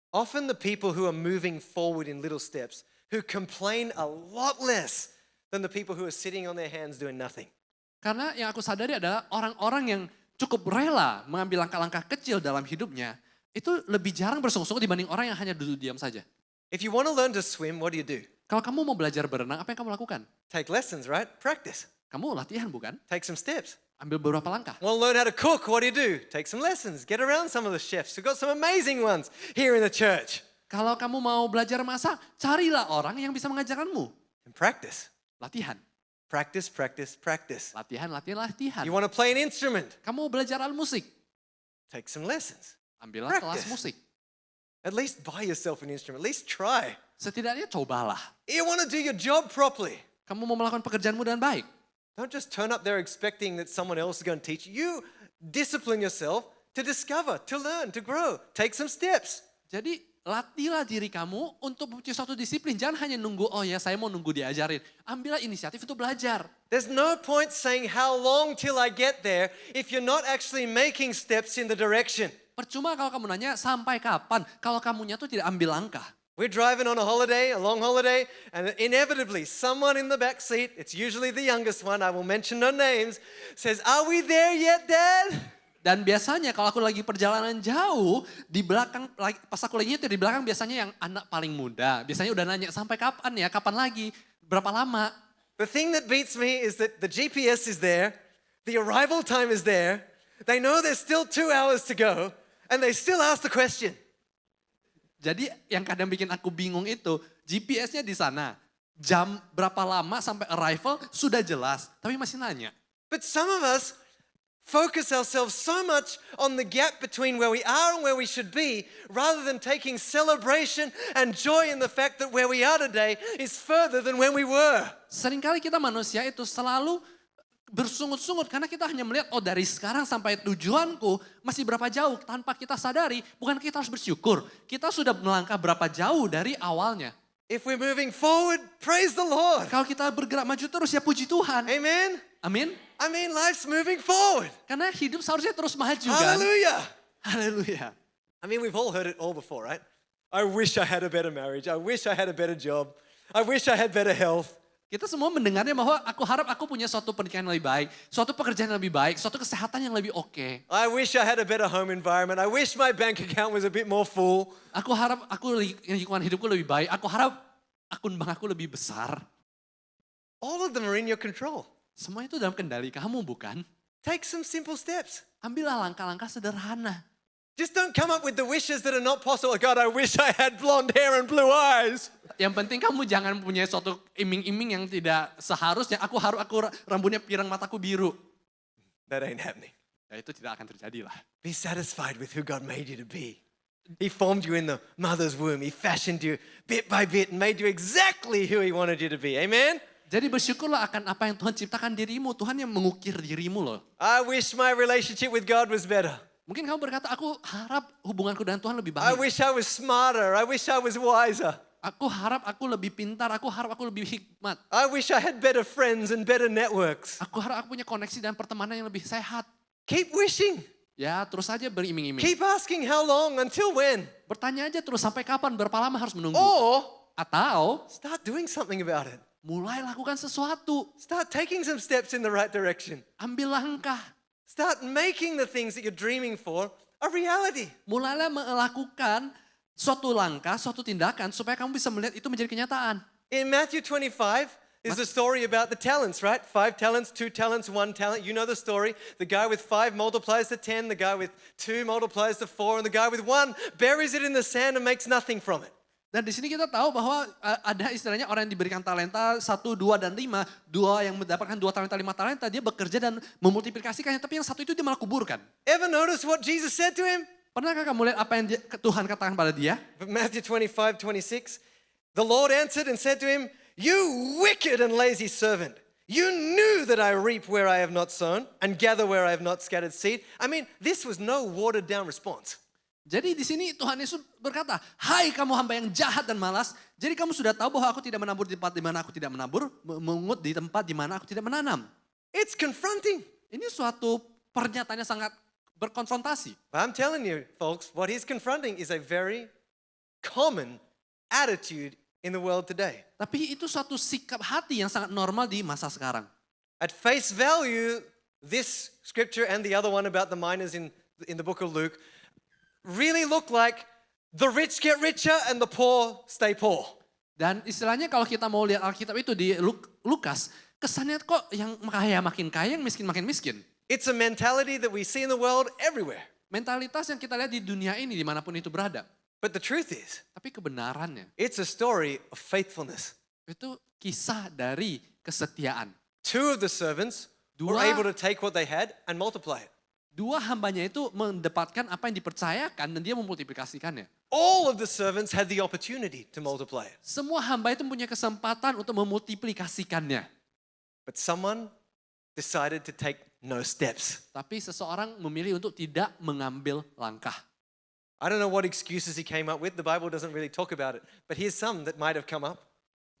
often the people who are moving forward in little steps who complain a lot less than the people who are sitting on their hands doing nothing. Karena yang aku sadari adalah orang-orang yang cukup rela mengambil langkah-langkah kecil dalam hidupnya, itu lebih jarang bersungguh-sungguh dibanding orang yang hanya duduk diam saja. If you want to learn to swim, what do? Kalau kamu mau belajar berenang, apa yang kamu lakukan? Take lessons, right? Practice. Kamu latihan bukan? Take some steps. Ambil beberapa langkah. Want to learn how to cook, what do? Take some lessons. Get around some of the chefs. We've got some amazing ones here in the church. Kalau kamu mau belajar masak, carilah orang yang bisa mengajarkanmu. And practice. Latihan. Practice, practice, practice. Latihan, latihan, latihan. You want to play an instrument? Kamu mau belajar alat musik, Take some lessons. ambillah kelas Practice. musik. At least buy yourself an instrument. At least try. Setidaknya cobalah. You want to do your job properly? Kamu mau melakukan pekerjaanmu dengan baik. Don't just turn up there expecting that someone else is going to teach you. You discipline yourself to discover, to learn, to grow. Take some steps. Jadi latihlah diri kamu untuk mempunyai suatu disiplin. Jangan hanya nunggu, oh ya saya mau nunggu diajarin. Ambillah inisiatif untuk belajar. There's no point saying how long till I get there if you're not actually making steps in the direction. Percuma kalau kamu nanya sampai kapan, kalau kamunya tuh tidak ambil langkah. We're driving on a holiday, a long holiday, and inevitably someone in the back seat, it's usually the youngest one, I will mention no names, says, "Are we there yet, Dad?" Dan biasanya kalau aku lagi perjalanan jauh, di belakang, pas aku lagi nyetir di belakang biasanya yang anak paling muda. Biasanya udah nanya, sampai kapan ya, kapan lagi, berapa lama. The thing that beats me is that the GPS is there, the arrival time is there, they know there's still 2 hours to go, and they still ask the question. Jadi yang kadang bikin aku bingung itu, GPS-nya di sana. Jam berapa lama sampai arrival sudah jelas, tapi masih nanya. But some of us focus ourselves so much on the gap between where we are and where we should be, rather than taking celebration and joy in the fact that where we are today is further than when we were. Seringkali kita manusia itu selalu bersungut-sungut karena kita hanya melihat, oh dari sekarang sampai tujuanku masih berapa jauh. Tanpa kita sadari, bukan kita harus bersyukur. Kita sudah melangkah berapa jauh dari awalnya. If we're moving forward, praise the Lord. Kalau kita bergerak maju terus ya puji Tuhan. Amen. Amin. I mean, life's moving forward. Karena hidup seharusnya terus maju kan. Hallelujah. Haleluya. I mean, we've all heard it all before, right? I wish I had a better marriage. I wish I had a better job. I wish I had better health. Kita semua mendengarnya bahwa aku harap aku punya suatu pernikahan yang lebih baik, suatu pekerjaan yang lebih baik, suatu kesehatan yang lebih oke. I wish I had a better home environment. I wish my bank account was a bit more full. Aku harap lingkungan hidupku lebih baik. Aku harap akun bank aku lebih besar. All of them are in your control. Semua itu dalam kendali kamu bukan? Take some simple steps. Ambillah langkah-langkah sederhana. Just don't come up with the wishes that are not possible. God, I wish I had blonde hair and blue eyes. Yang penting kamu jangan punya suatu iming-iming yang tidak seharusnya. Aku harap rambutnya pirang, mataku biru. That ain't happening. Ya itu tidak akan terjadi lah. Be satisfied with who God made you to be. He formed you in the mother's womb. He fashioned you bit by bit and made you exactly who He wanted you to be. Amen? Jadi bersyukurlah akan apa yang Tuhan ciptakan dirimu. Tuhan yang mengukir dirimu loh. I wish my relationship with God was better. Mungkin kamu berkata, aku harap hubunganku dengan Tuhan lebih I baik. wish I was smarter. I wish I was wiser. Aku harap aku lebih pintar, aku harap aku lebih hikmat. I wish I had better friends and better networks. Aku harap aku punya koneksi dan pertemanan yang lebih sehat. Keep wishing. Ya terus saja beriming-iming. Keep asking how long, until when. Bertanya aja terus sampai kapan, berapa lama harus menunggu. Or Atau start doing something about it. mulai lakukan sesuatu. Start taking some steps in the right direction. Ambil langkah. Start making the things that you're dreaming for a reality. Mulailah melakukan suatu langkah, suatu tindakan supaya kamu bisa melihat itu menjadi kenyataan. In Matthew 25 is the story about the talents, right? 5 talents, 2 talents, 1 talent. You know the story. The guy with 5 multiplies to 10, the guy with 2 multiplies to 4, and the guy with 1 buries it in the sand and makes nothing from it. Dan di sini kita tahu bahwa ada istilahnya orang yang diberikan talenta 1, 2, dan 5. 2 yang mendapatkan 2 talenta, 5 talenta, dia bekerja dan memultiplikasikannya. Tapi yang 1 itu dia malah kuburkan. Ever notice what Jesus said to him? Pernahkah kamu lihat apa yang Tuhan katakan pada dia? Matthew 25:26. The Lord answered and said to him, "You wicked and lazy servant. You knew that I reap where I have not sown and gather where I have not scattered seed." I mean, this was no watered down response. Jadi di sini Tuhan Yesus berkata, hai kamu hamba yang jahat dan malas. Jadi kamu sudah tahu bahwa aku tidak menabur di tempat di mana aku tidak menabur. Mengut di tempat di mana aku tidak menanam. It's confronting. Ini suatu pernyataan yang sangat berkonfrontasi. I'm telling you, folks, what he's confronting is a very common attitude in the world today. Tapi itu suatu sikap hati yang sangat normal di masa sekarang. At face value, this scripture and the other one about the miners in the book of Luke really look like the rich get richer and the poor stay poor. Dan istilahnya kalau kita mau lihat Alkitab itu di Lukas, kesannya kok yang kaya makin kaya, yang miskin makin miskin. It's a mentality that we see in the world everywhere. Mentalitas yang kita lihat di dunia ini dimanapun itu berada. But the truth is, Tapi kebenarannya it's a story of faithfulness. itu kisah dari kesetiaan. 2 of the servants were Dua- able to take what they had and multiply it. 2 hambanya itu mendapatkan apa yang dipercayakan dan dia memultiplikasikannya. all of the servants had the opportunity to multiply it. Semua hamba itu punya kesempatan untuk memultiplikasikannya. But someone decided to take no steps. Tapi seseorang memilih untuk tidak mengambil langkah. I don't know what excuses he came up with. The Bible doesn't really talk about it. But here's some that might have come up.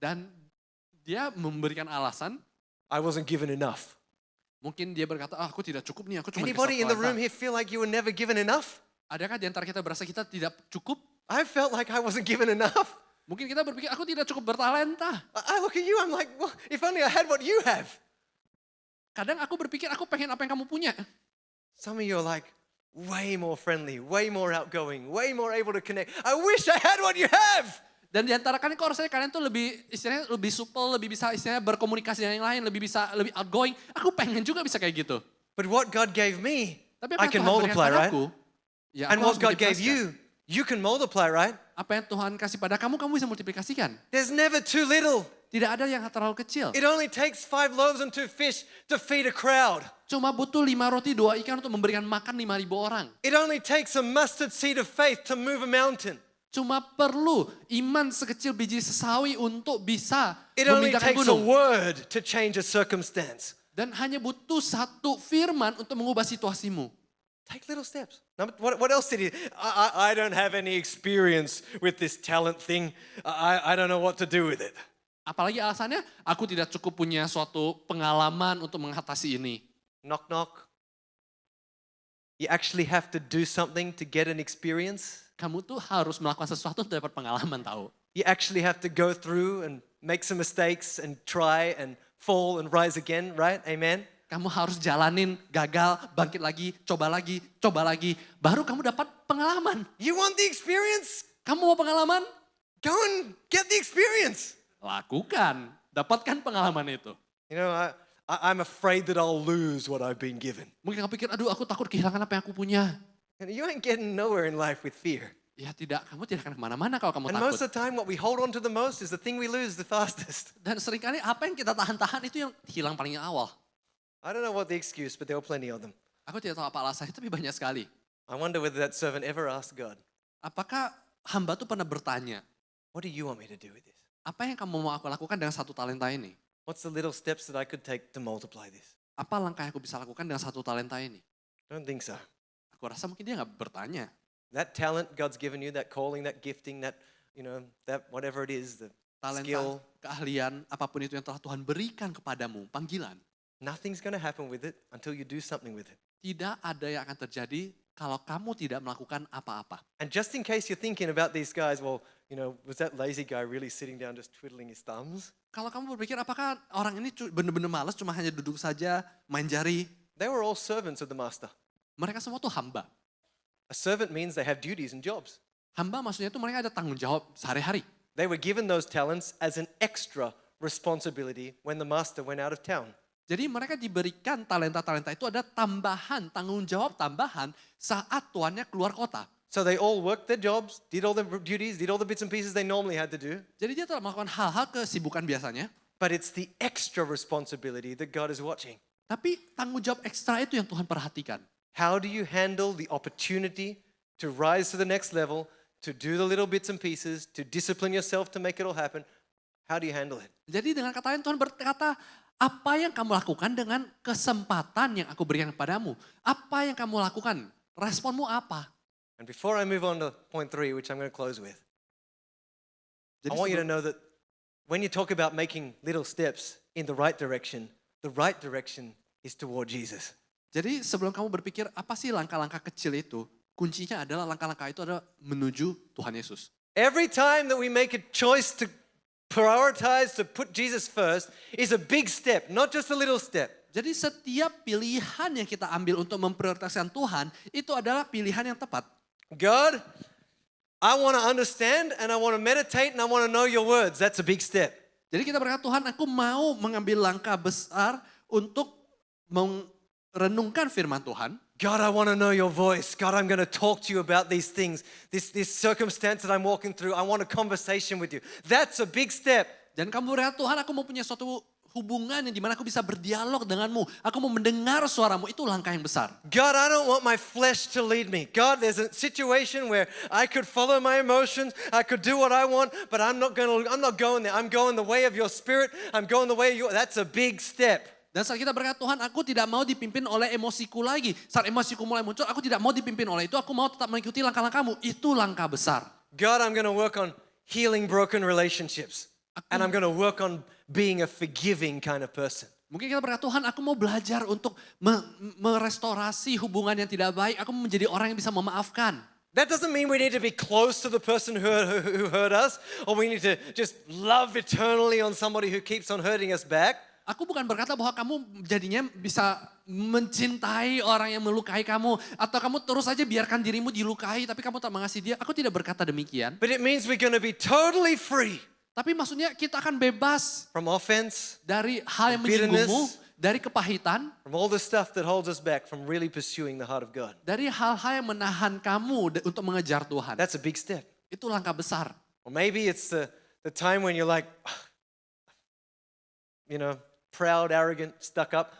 Dan dia memberikan alasan, I wasn't given enough. mungkin dia berkata, aku tidak cukup nih, aku cuma dikasih Anybody in the talenta. room here feel like you were never given enough? Adakah di antara kita berasa kita tidak cukup? I felt like I wasn't given enough. Mungkin kita berpikir, aku tidak cukup bertalenta. I look at you, I'm like, well, if only I had what you have. Kadang aku berpikir, aku pengen apa yang kamu punya. Some of you are like, way more friendly, way more outgoing, way more able to connect. I wish I had what you have. Dan di antara kalian, kok rasanya kalian tuh lebih, istilahnya lebih supel, lebih bisa istilahnya berkomunikasi dengan yang lain, lebih outgoing. Aku pengen juga bisa kayak gitu. But what God gave me, Tapi I apa can yang Tuhan berikan multiply, right? padaku, ya And aku what harus God gave multiplikasikan. you can multiply, right? Apa yang Tuhan kasih pada kamu, kamu bisa multiplikasikan. There's never too little. Tidak ada yang terlalu kecil. It only takes 5 loaves and 2 fish to feed a crowd. Cuma butuh 5 roti, 2 ikan untuk memberikan makan 5.000 orang. It only takes a mustard seed of faith to move a mountain. Cuma perlu iman sekecil biji sesawi untuk bisa It only memindahkan takes a gunung. word to change a circumstance. Dan hanya butuh satu firman untuk mengubah situasimu. Take little steps. Now, what else did he? I don't have any experience with this talent thing. I don't know what to do with it. Apalagi alasannya, aku tidak cukup punya suatu pengalaman untuk mengatasi ini. Knock, knock. You actually have to do something to get an experience. Kamu tuh harus melakukan sesuatu untuk dapat pengalaman, tahu. You actually have to go through and make some mistakes and try and fall and rise again, right? Amen? Kamu harus jalanin, gagal, bangkit lagi, coba lagi, coba lagi. Baru kamu dapat pengalaman. You want the experience? Kamu mau pengalaman? Go and get the experience. Lakukan. Dapatkan pengalaman itu. You know, I'm afraid that I'll lose what I've been given. Mungkin kamu pikir, aduh aku takut kehilangan apa yang aku punya. And you ain't getting nowhere in life with fear. Ya tidak, kamu tidak akan kemana-mana kalau kamu And most takut. of the time, what we hold on to the most is the thing we lose the fastest. Dan seringkali apa yang kita tahan-tahan itu yang hilang paling awal. I don't know what the excuse, but there were plenty of them. Aku tidak tahu apa alasannya, tapi banyak sekali. I wonder whether that servant ever asked God, Apakah hamba tuh pernah bertanya, what do you want me to do with this? apa yang kamu mau aku lakukan dengan satu talenta ini? What's the little steps that I could take to multiply this? Apa langkah yang aku bisa lakukan dengan satu talenta ini? I don't think so. Aku rasa mungkin dia nggak bertanya. That talent God's given you, that calling, that gifting, that, that whatever it is, the Talenta, skill, keahlian, apapun itu yang telah Tuhan berikan kepadamu, panggilan. nothing's going to happen with it until you do something with it. Tidak ada yang akan terjadi kalau kamu tidak melakukan apa-apa. And just in case you're thinking about these guys, well, was that lazy guy really sitting down just twiddling his thumbs? Kalau kamu berpikir apakah orang ini benar-benar malas cuma hanya duduk saja, main jari. They were all servants of the master. Mereka semua tuh hamba. A servant means they have duties and jobs. Hamba maksudnya tuh mereka ada tanggung jawab sehari-hari. They were given those talents as an extra responsibility when the master went out of town. Jadi mereka diberikan talenta-talenta itu ada tambahan, tanggung jawab tambahan saat tuannya keluar kota. So they all worked their jobs, did all the duties, did all the bits and pieces they normally had to do. Jadi dia telah melakukan hal-hal kesibukan biasanya. But it's the extra responsibility that God is watching. Tapi tanggung jawab ekstra itu yang Tuhan perhatikan. How do you handle the opportunity to rise to the next level, to do the little bits and pieces, to discipline yourself to make it all happen? How do you handle it? Jadi dengan kata lain Tuhan berkata, apa yang kamu lakukan dengan kesempatan yang aku berikan kepadamu? Apa yang kamu lakukan? Responmu apa? And before I move on to point 3, which I'm going to close with, I Jadi want you to sebelum- know that when you talk about making little steps in the right direction is toward Jesus. Jadi sebelum kamu berpikir apa sih langkah-langkah kecil itu, kuncinya adalah langkah-langkah itu adalah menuju Tuhan Yesus. Every time that we make a choice to prioritize, to put Jesus first, is a big step, not just a little step. Jadi setiap pilihan yang kita ambil untuk memprioritaskan Tuhan, itu adalah pilihan yang tepat. God, I want to understand and I want to meditate and I want to know your words. That's a big step. Jadi kita berkata, Tuhan aku mau mengambil langkah besar untuk merenungkan firman Tuhan. God, I want to know your voice. God, I'm going to talk to you about these things. This circumstance that I'm walking through, I want a conversation with you. That's a big step. Dan kamu berkata, Tuhan aku mau punya suatu hubungan yang dimana aku bisa berdialog denganmu. Aku mau mendengar suaramu, itu langkah yang besar. God, I don't want my flesh to lead me. God, there's a situation where I could follow my emotions, I could do what I want, but I'm not going there. I'm going the way of your spirit. I'm going the way of your, that's a big step. Dan saat kita berkata, Tuhan aku tidak mau dipimpin oleh emosiku lagi. Saat emosiku mulai muncul, aku tidak mau dipimpin oleh itu. Aku mau tetap mengikuti langkah-langkahmu. Itu langkah besar. God, I'm going to work on healing broken relationships. And I'm going to work on being a forgiving kind of person. Mungkin kita berkata, Tuhan aku mau belajar untuk merestorasi hubungan yang tidak baik. Aku mau menjadi orang yang bisa memaafkan. That doesn't mean we need to be close to the person who hurt us, or we need to just love eternally on somebody who keeps on hurting us back. Aku bukan berkata bahwa kamu jadinya bisa mencintai orang yang melukai kamu. Atau kamu terus saja biarkan dirimu dilukai tapi kamu tak mengasihi dia. Aku tidak berkata demikian. But it means we're going to be totally free Tapi maksudnya kita akan bebas from offense, dari hal yang menyinggungmu. bitterness, Dari kepahitan. from all the stuff that holds us back from really pursuing the heart of God. Dari hal-hal yang menahan kamu untuk mengejar Tuhan. That's a big step. Itu langkah besar. Or maybe it's the time when you're like, proud, arrogant, stuck up.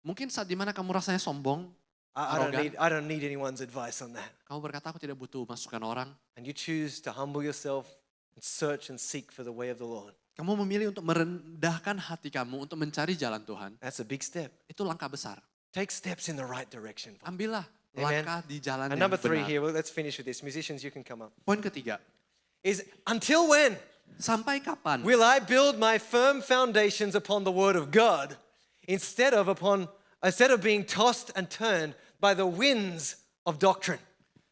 Mungkin saat dimana kamu rasanya sombong. I don't need anyone's advice on that. Kamu berkata aku tidak butuh masukan orang. And you choose to humble yourself and search and seek for the way of the Lord. Kamu memilih untuk merendahkan hati kamu untuk mencari jalan Tuhan. That's a big step. Itu langkah besar. Take steps in the right direction. Ambillah Amen. langkah di jalan And yang number 3 benar. here, let's finish with this. Musicians, you can come up. Poin ketiga. Is until when Sampai kapan will I build my firm foundations upon the word of God instead of being tossed and turned by the winds of doctrine?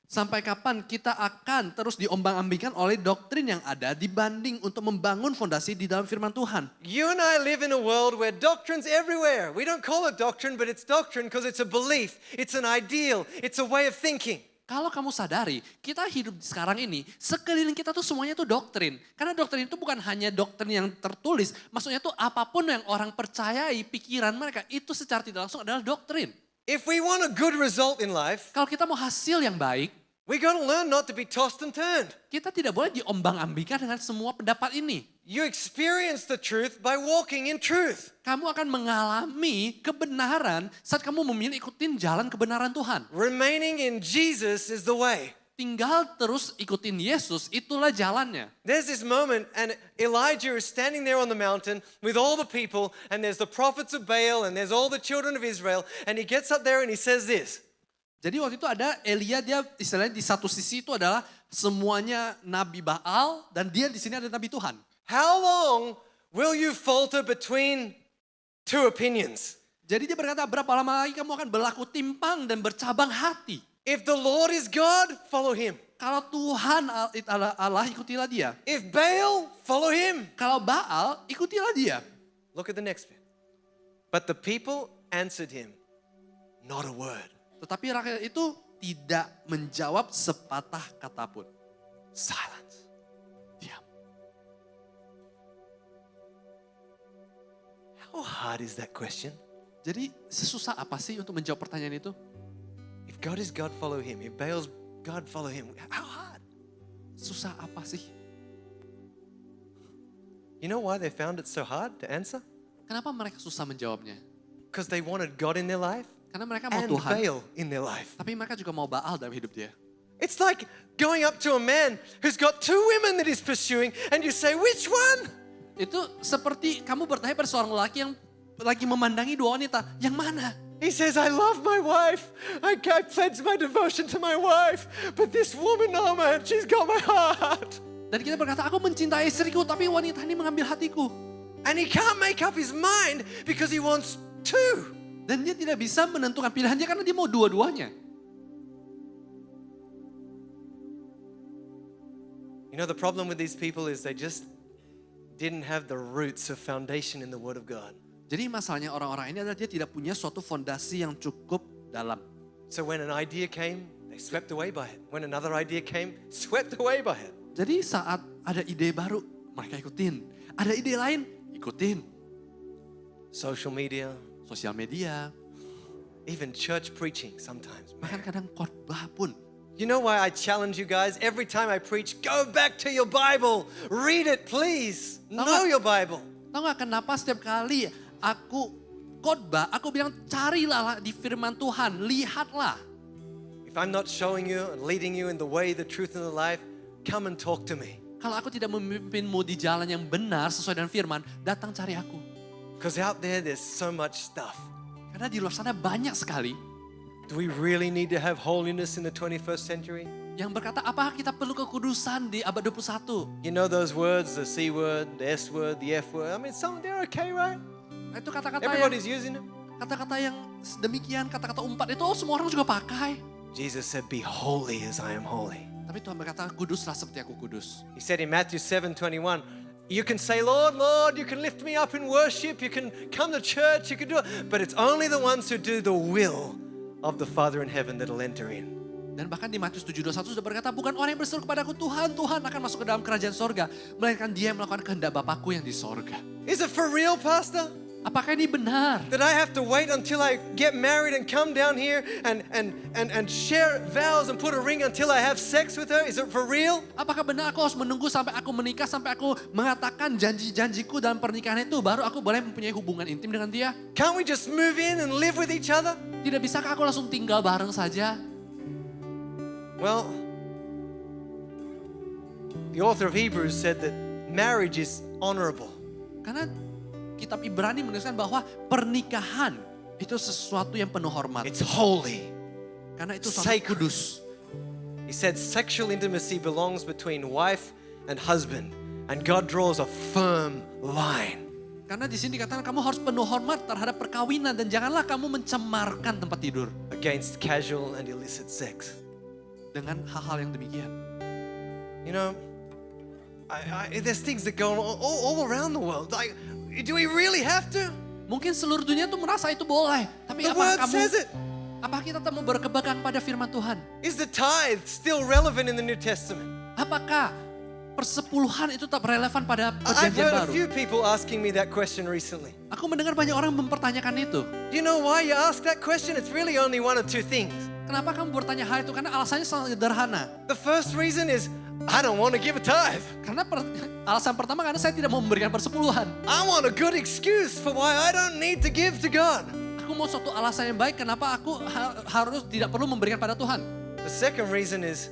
Sampai kapan kita akan terus diombang-ambingkan oleh doktrin yang ada dibanding untuk membangun fondasi di dalam firman Tuhan. You and I live in a world where doctrine's everywhere. We don't call it doctrine, but it's doctrine because it's a belief, it's an ideal, it's a way of thinking. Kalau kamu sadari, kita hidup sekarang ini, sekeliling kita tuh semuanya tuh doktrin. Karena doktrin itu bukan hanya doktrin yang tertulis, maksudnya tuh apapun yang orang percayai, pikiran mereka, itu secara tidak langsung adalah doktrin. If we want a good result in life, Kalau kita mau hasil yang baik, we got to learn not to be tossed and turned. kita tidak boleh diombang-ambingkan dengan semua pendapat ini. You experience the truth by walking in truth. Kamu akan mengalami kebenaran saat kamu memilih ikutin jalan kebenaran Tuhan. Remaining in Jesus is the way. Tinggal terus ikutin Yesus, itulah jalannya. There's this moment, and Elijah is standing there on the mountain with all the people, and there's the prophets of Baal, and there's all the children of Israel, and he gets up there and he says this. Jadi waktu itu ada Elia, dia istilahnya di satu sisi itu adalah semuanya Nabi Baal, dan dia di sini ada Nabi Tuhan. How long will you falter between two opinions? Jadi dia berkata, berapa lama lagi kamu akan berlaku timpang dan bercabang hati? If the Lord is God, follow him. Kalau Tuhan Allah, ikutilah dia. If Baal, follow him. Kalau Baal, ikutilah dia. Look at the next bit. But the people answered him, not a word. Tetapi rakyat itu tidak menjawab sepatah kata pun. Silence. Diam. How hard is that question? Jadi sesusah apa sih untuk menjawab pertanyaan itu? If God is God, follow him. If Baal's God, follow him. How hard? Susah apa sih? You know why they found it so hard to answer? Kenapa mereka susah menjawabnya? Because they wanted God in their life Karena mereka mau and Tuhan, Baal in their life. tapi mereka juga mau Baal dalam hidup dia. It's like going up to a man who's got two women that he's pursuing and you say, which one? Itu seperti kamu bertanya pada seorang lelaki yang lagi memandangi dua wanita. Yang mana? He says, I love my wife. I pledge my devotion to my wife. But this woman, oh man, she's got my heart. Dan kita berkata, aku mencintai istriku, tapi wanita ini mengambil hatiku. And he can't make up his mind because he wants two. Dan dia tidak bisa menentukan pilihannya karena dia mau dua-duanya. You know, the problem with these people is they just didn't have the roots of foundation in the Word of God. Jadi masalahnya orang-orang ini adalah dia tidak punya suatu fondasi yang cukup dalam. So when an idea came, they swept away by it. When another idea came, swept away by it. Jadi saat ada ide baru, mereka ikutin. Ada ide lain, ikutin. Social media, Sosial media, even church preaching sometimes. bahkan kadang khotbah pun. You know why I challenge you guys every time I preach, go back to your Bible. Read it, please. Know your Bible. Tahu gak kenapa setiap kali aku khotbah, aku bilang carilah di firman Tuhan, lihatlah. If I'm not showing you and leading you in the way, the truth, and the life, come and talk to me. Kalau aku tidak memimpinmu di jalan yang benar sesuai dengan firman, datang cari aku. Because out there's so much stuff. Karena di luar sana banyak sekali Do we really need to have holiness in the 21st century? yang berkata, apakah kita perlu kekudusan di abad 21? You know those words, the C word, the S word, the F word. I mean, some they're okay, right? Itu kata-kata Everybody's using them. yang demikian, kata-kata umpat itu semua orang juga pakai. Jesus said, be holy as I am holy. Tapi Tuhan berkata, kuduslah seperti aku kudus. He said in Matthew 7:21, you can say, Lord, Lord, you can lift me up in worship, you can come to church, you can do it, but it's only the ones who do the will of the Father in heaven that'll enter in. Dan bahkan di Matius 7:21 sudah berkata, bukan orang yang berseru kepadaku, Tuhan, Tuhan akan masuk ke dalam kerajaan sorga, melainkan dia yang melakukan kehendak Bapakku yang di sorga. Is it for real, Pastor? Apakah ini benar? That I have to wait until I get married and come down here and share vows and put a ring until I have sex with her? Is it for real? Apakah benar aku harus menunggu sampai aku menikah, sampai aku mengatakan janji-janjiku dalam pernikahan itu, baru aku boleh mempunyai hubungan intim dengan dia? Can't we just move in and live with each other? Tidak bisakah aku langsung tinggal bareng saja? Well, the author of Hebrews said that marriage is honorable. Karena kitab Ibrani menuliskan bahwa pernikahan itu sesuatu yang penuh hormat. It's holy. Karena itu sesuatu sacred. kudus. He said sexual intimacy belongs between wife and husband, and God draws a firm line. Karena di sini dikatakan kamu harus penuh hormat terhadap perkawinan dan janganlah kamu mencemarkan tempat tidur Against casual and illicit sex. dengan hal-hal yang demikian. You know, there's things that go on all around the world. Like, do we really have to? Mungkin seluruh dunia tuh merasa itu boleh, tapi The word says it. apakah kita tetap mau berkepegang pada firman Tuhan? Is the tithe still relevant in the New Testament? Apakah persepuluhan itu tetap relevan pada I've perjanjian heard a baru? few people asking me that question recently. Aku mendengar banyak orang mempertanyakan itu. Do you know why you ask that question? It's really only one of two things. Kenapa kamu bertanya hal itu? Karena alasannya sangat sederhana. The first reason is I don't want to give a tithe. Karena alasan pertama karena saya tidak mau memberikan persepuluhan. I want a good excuse for why I don't need to give to God. Aku mau suatu alasan yang baik kenapa aku harus tidak perlu memberikan pada Tuhan. The second reason is,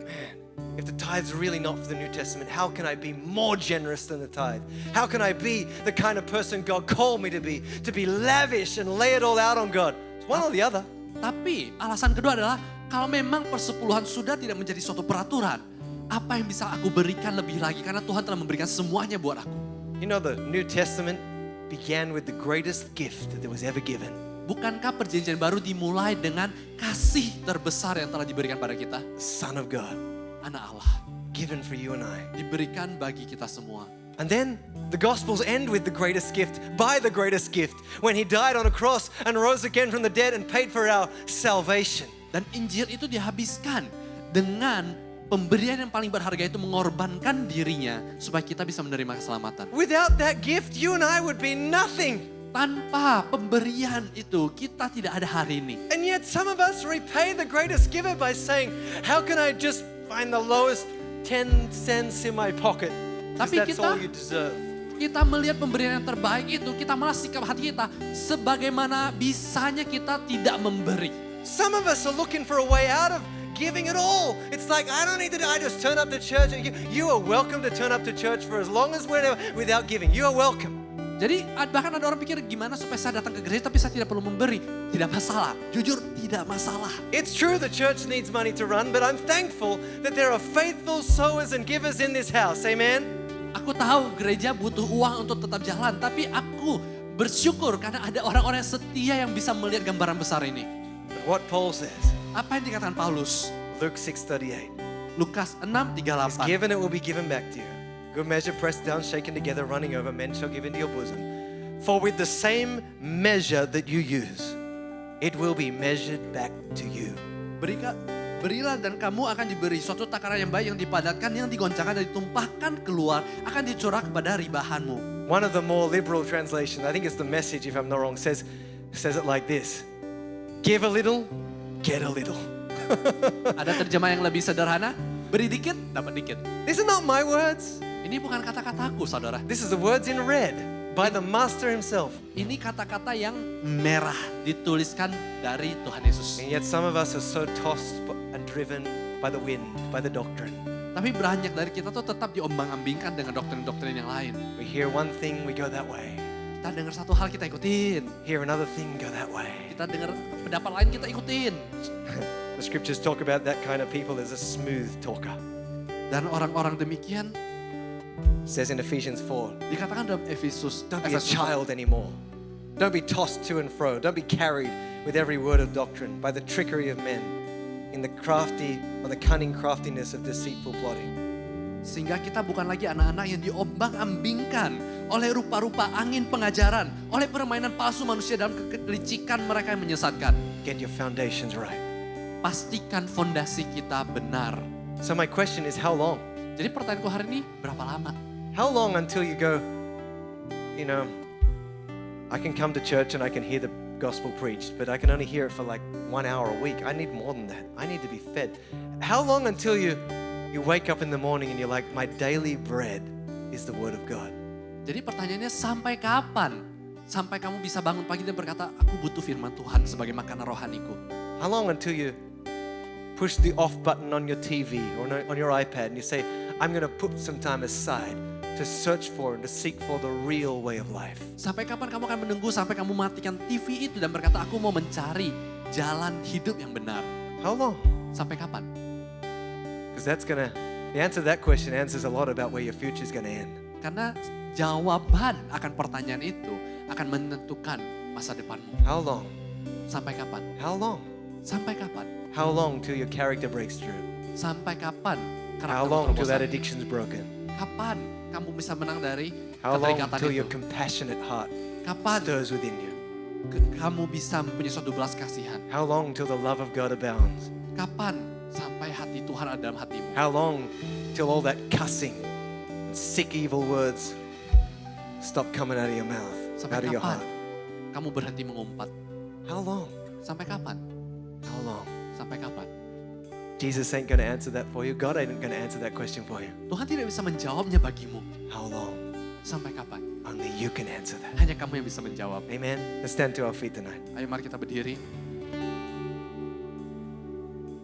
man, if the tithe's really not for the New Testament, how can I be more generous than the tithe? How can I be the kind of person God called me to be lavish and lay it all out on God? It's one or the other. Tapi alasan kedua adalah kalau memang persepuluhan sudah tidak menjadi suatu peraturan, apa yang bisa aku berikan lebih lagi karena Tuhan telah memberikan semuanya buat aku. You know, the New Testament began with the greatest gift that was ever given. Bukankah perjanjian baru dimulai dengan kasih terbesar yang telah diberikan pada kita? The Son of God, Anak Allah, given for you and I. diberikan bagi kita semua. And then the Gospels end with the greatest gift, by the greatest gift, when He died on a cross and rose again from the dead and paid for our salvation. Dan Injil itu dihabiskan dengan pemberian yang paling berharga itu mengorbankan dirinya supaya kita bisa menerima keselamatan. Without that gift, you and I would be nothing. Tanpa pemberian itu kita tidak ada hari ini. And yet some of us repay the greatest giver by saying, how can I just find the lowest 10 cents in my pocket? Because Tapi that's all you deserve. kita melihat pemberian yang terbaik itu, kita malah sikap hati kita sebagaimana bisanya kita tidak memberi. Some of us are looking for a way out of giving it all. It's like, I don't need to do, I just turn up to church. You are welcome to turn up to church for as long as whenever without giving. You are welcome. Jadi bahkan ada orang pikir gimana supaya saya datang ke gereja tapi saya tidak perlu memberi. Tidak masalah, jujur tidak masalah. It's true the church needs money to run, but I'm thankful that there are faithful sowers and givers in this house. Amen? Aku tahu gereja butuh uang untuk tetap jalan, tapi aku bersyukur karena ada orang-orang yang setia yang bisa melihat gambaran besar ini. But what Paul says, Apa yang dikatakan Paulus? Luke 6:38, Lukas is 6:38. given, it will be given back to you. Good measure, pressed down, shaken together, running over, men shall give into your bosom. For with the same measure that you use, it will be measured back to you. Berilah dan kamu akan diberi suatu takaran yang baik yang dipadatkan, yang digoncangkan dan ditumpahkan keluar, akan dicurah kepada ribahanmu. One of the more liberal translations, I think it's the Message if I'm not wrong, says it like this. Give a little, get a little. Ada terjemahan yang lebih sederhana, beri dikit, dapat dikit. These are not my words. Ini bukan kata-kataku, saudara. This is the words in red by the Master himself. Ini kata-kata yang merah dituliskan dari Tuhan Yesus. And yet some of us are so tossed and driven by the wind, by the doctrine. Tapi banyak dari kita tuh tetap diombang-ambingkan dengan doktrin-doktrin yang lain. We hear one thing, we go that way. Kita dengar satu hal, kita ikutin. Hear another thing, go that way. Kita dengar pendapat lain, kita ikutin. The scriptures talk about that kind of people as a smooth talker. Dan orang-orang demikian It says in Ephesians 4, dikatakan dalam Efesus. don't be a child anymore. Don't be tossed to and fro. Don't be carried with every word of doctrine by the trickery of men in the crafty or the cunning craftiness of deceitful plotting. Sehingga kita bukan lagi anak-anak yang diombang-ambingkan oleh rupa-rupa angin pengajaran, oleh permainan palsu manusia dalam kelicikan mereka yang menyesatkan. Get your foundations right. Pastikan fondasi kita benar. So my question is, how long? Jadi pertanyaanku hari ini, berapa lama? How long until you go, you know, I can come to church and I can hear the gospel preached, but I can only hear it for like 1 hour a week. I need more than that. I need to be fed. How long until you wake up in the morning and you're like, my daily bread is the word of God? Jadi pertanyaannya sampai kapan? Sampai kamu bisa bangun pagi dan berkata, aku butuh firman Tuhan sebagai makanan rohaniku. How long until you push the off button on your TV or on your iPad and you say, I'm going to put some time aside to search for and to seek for the real way of life? Sampai kapan kamu akan menunggu sampai kamu matikan TV itu dan berkata, aku mau mencari jalan hidup yang benar. How long? Sampai kapan? Because the answer to that question answers a lot about where your future is going to end. Karena jawaban akan pertanyaan itu akan menentukan masa depanmu. How long? Sampai kapan? How long? Sampai kapan? How long till your character breaks through? Sampai kapan How karaktermu long till that terobosan? addiction's broken? Kapan kamu bisa menang dari How long keterikatan till itu? your compassionate heart Kapan stirs within you? kamu bisa mempunyai suatu belas kasihan? How long till the love of God abounds? Kapan sampai hati Tuhan ada dalam hatimu? How long till all that cussing and sick evil words stop coming out of your mouth, Sampai out of your kapan heart? kamu berhenti mengumpat? How long? Sampai kapan? How long? Sampai kapan? Jesus ain't going to answer that for you. God ain't going to answer that question for you. Tuhan tidak bisa menjawabnya bagimu. How long? Sampai kapan? Only you can answer that. Hanya kamu yang bisa menjawab. Amen. Let's stand to our feet tonight. Ayo mari kita berdiri.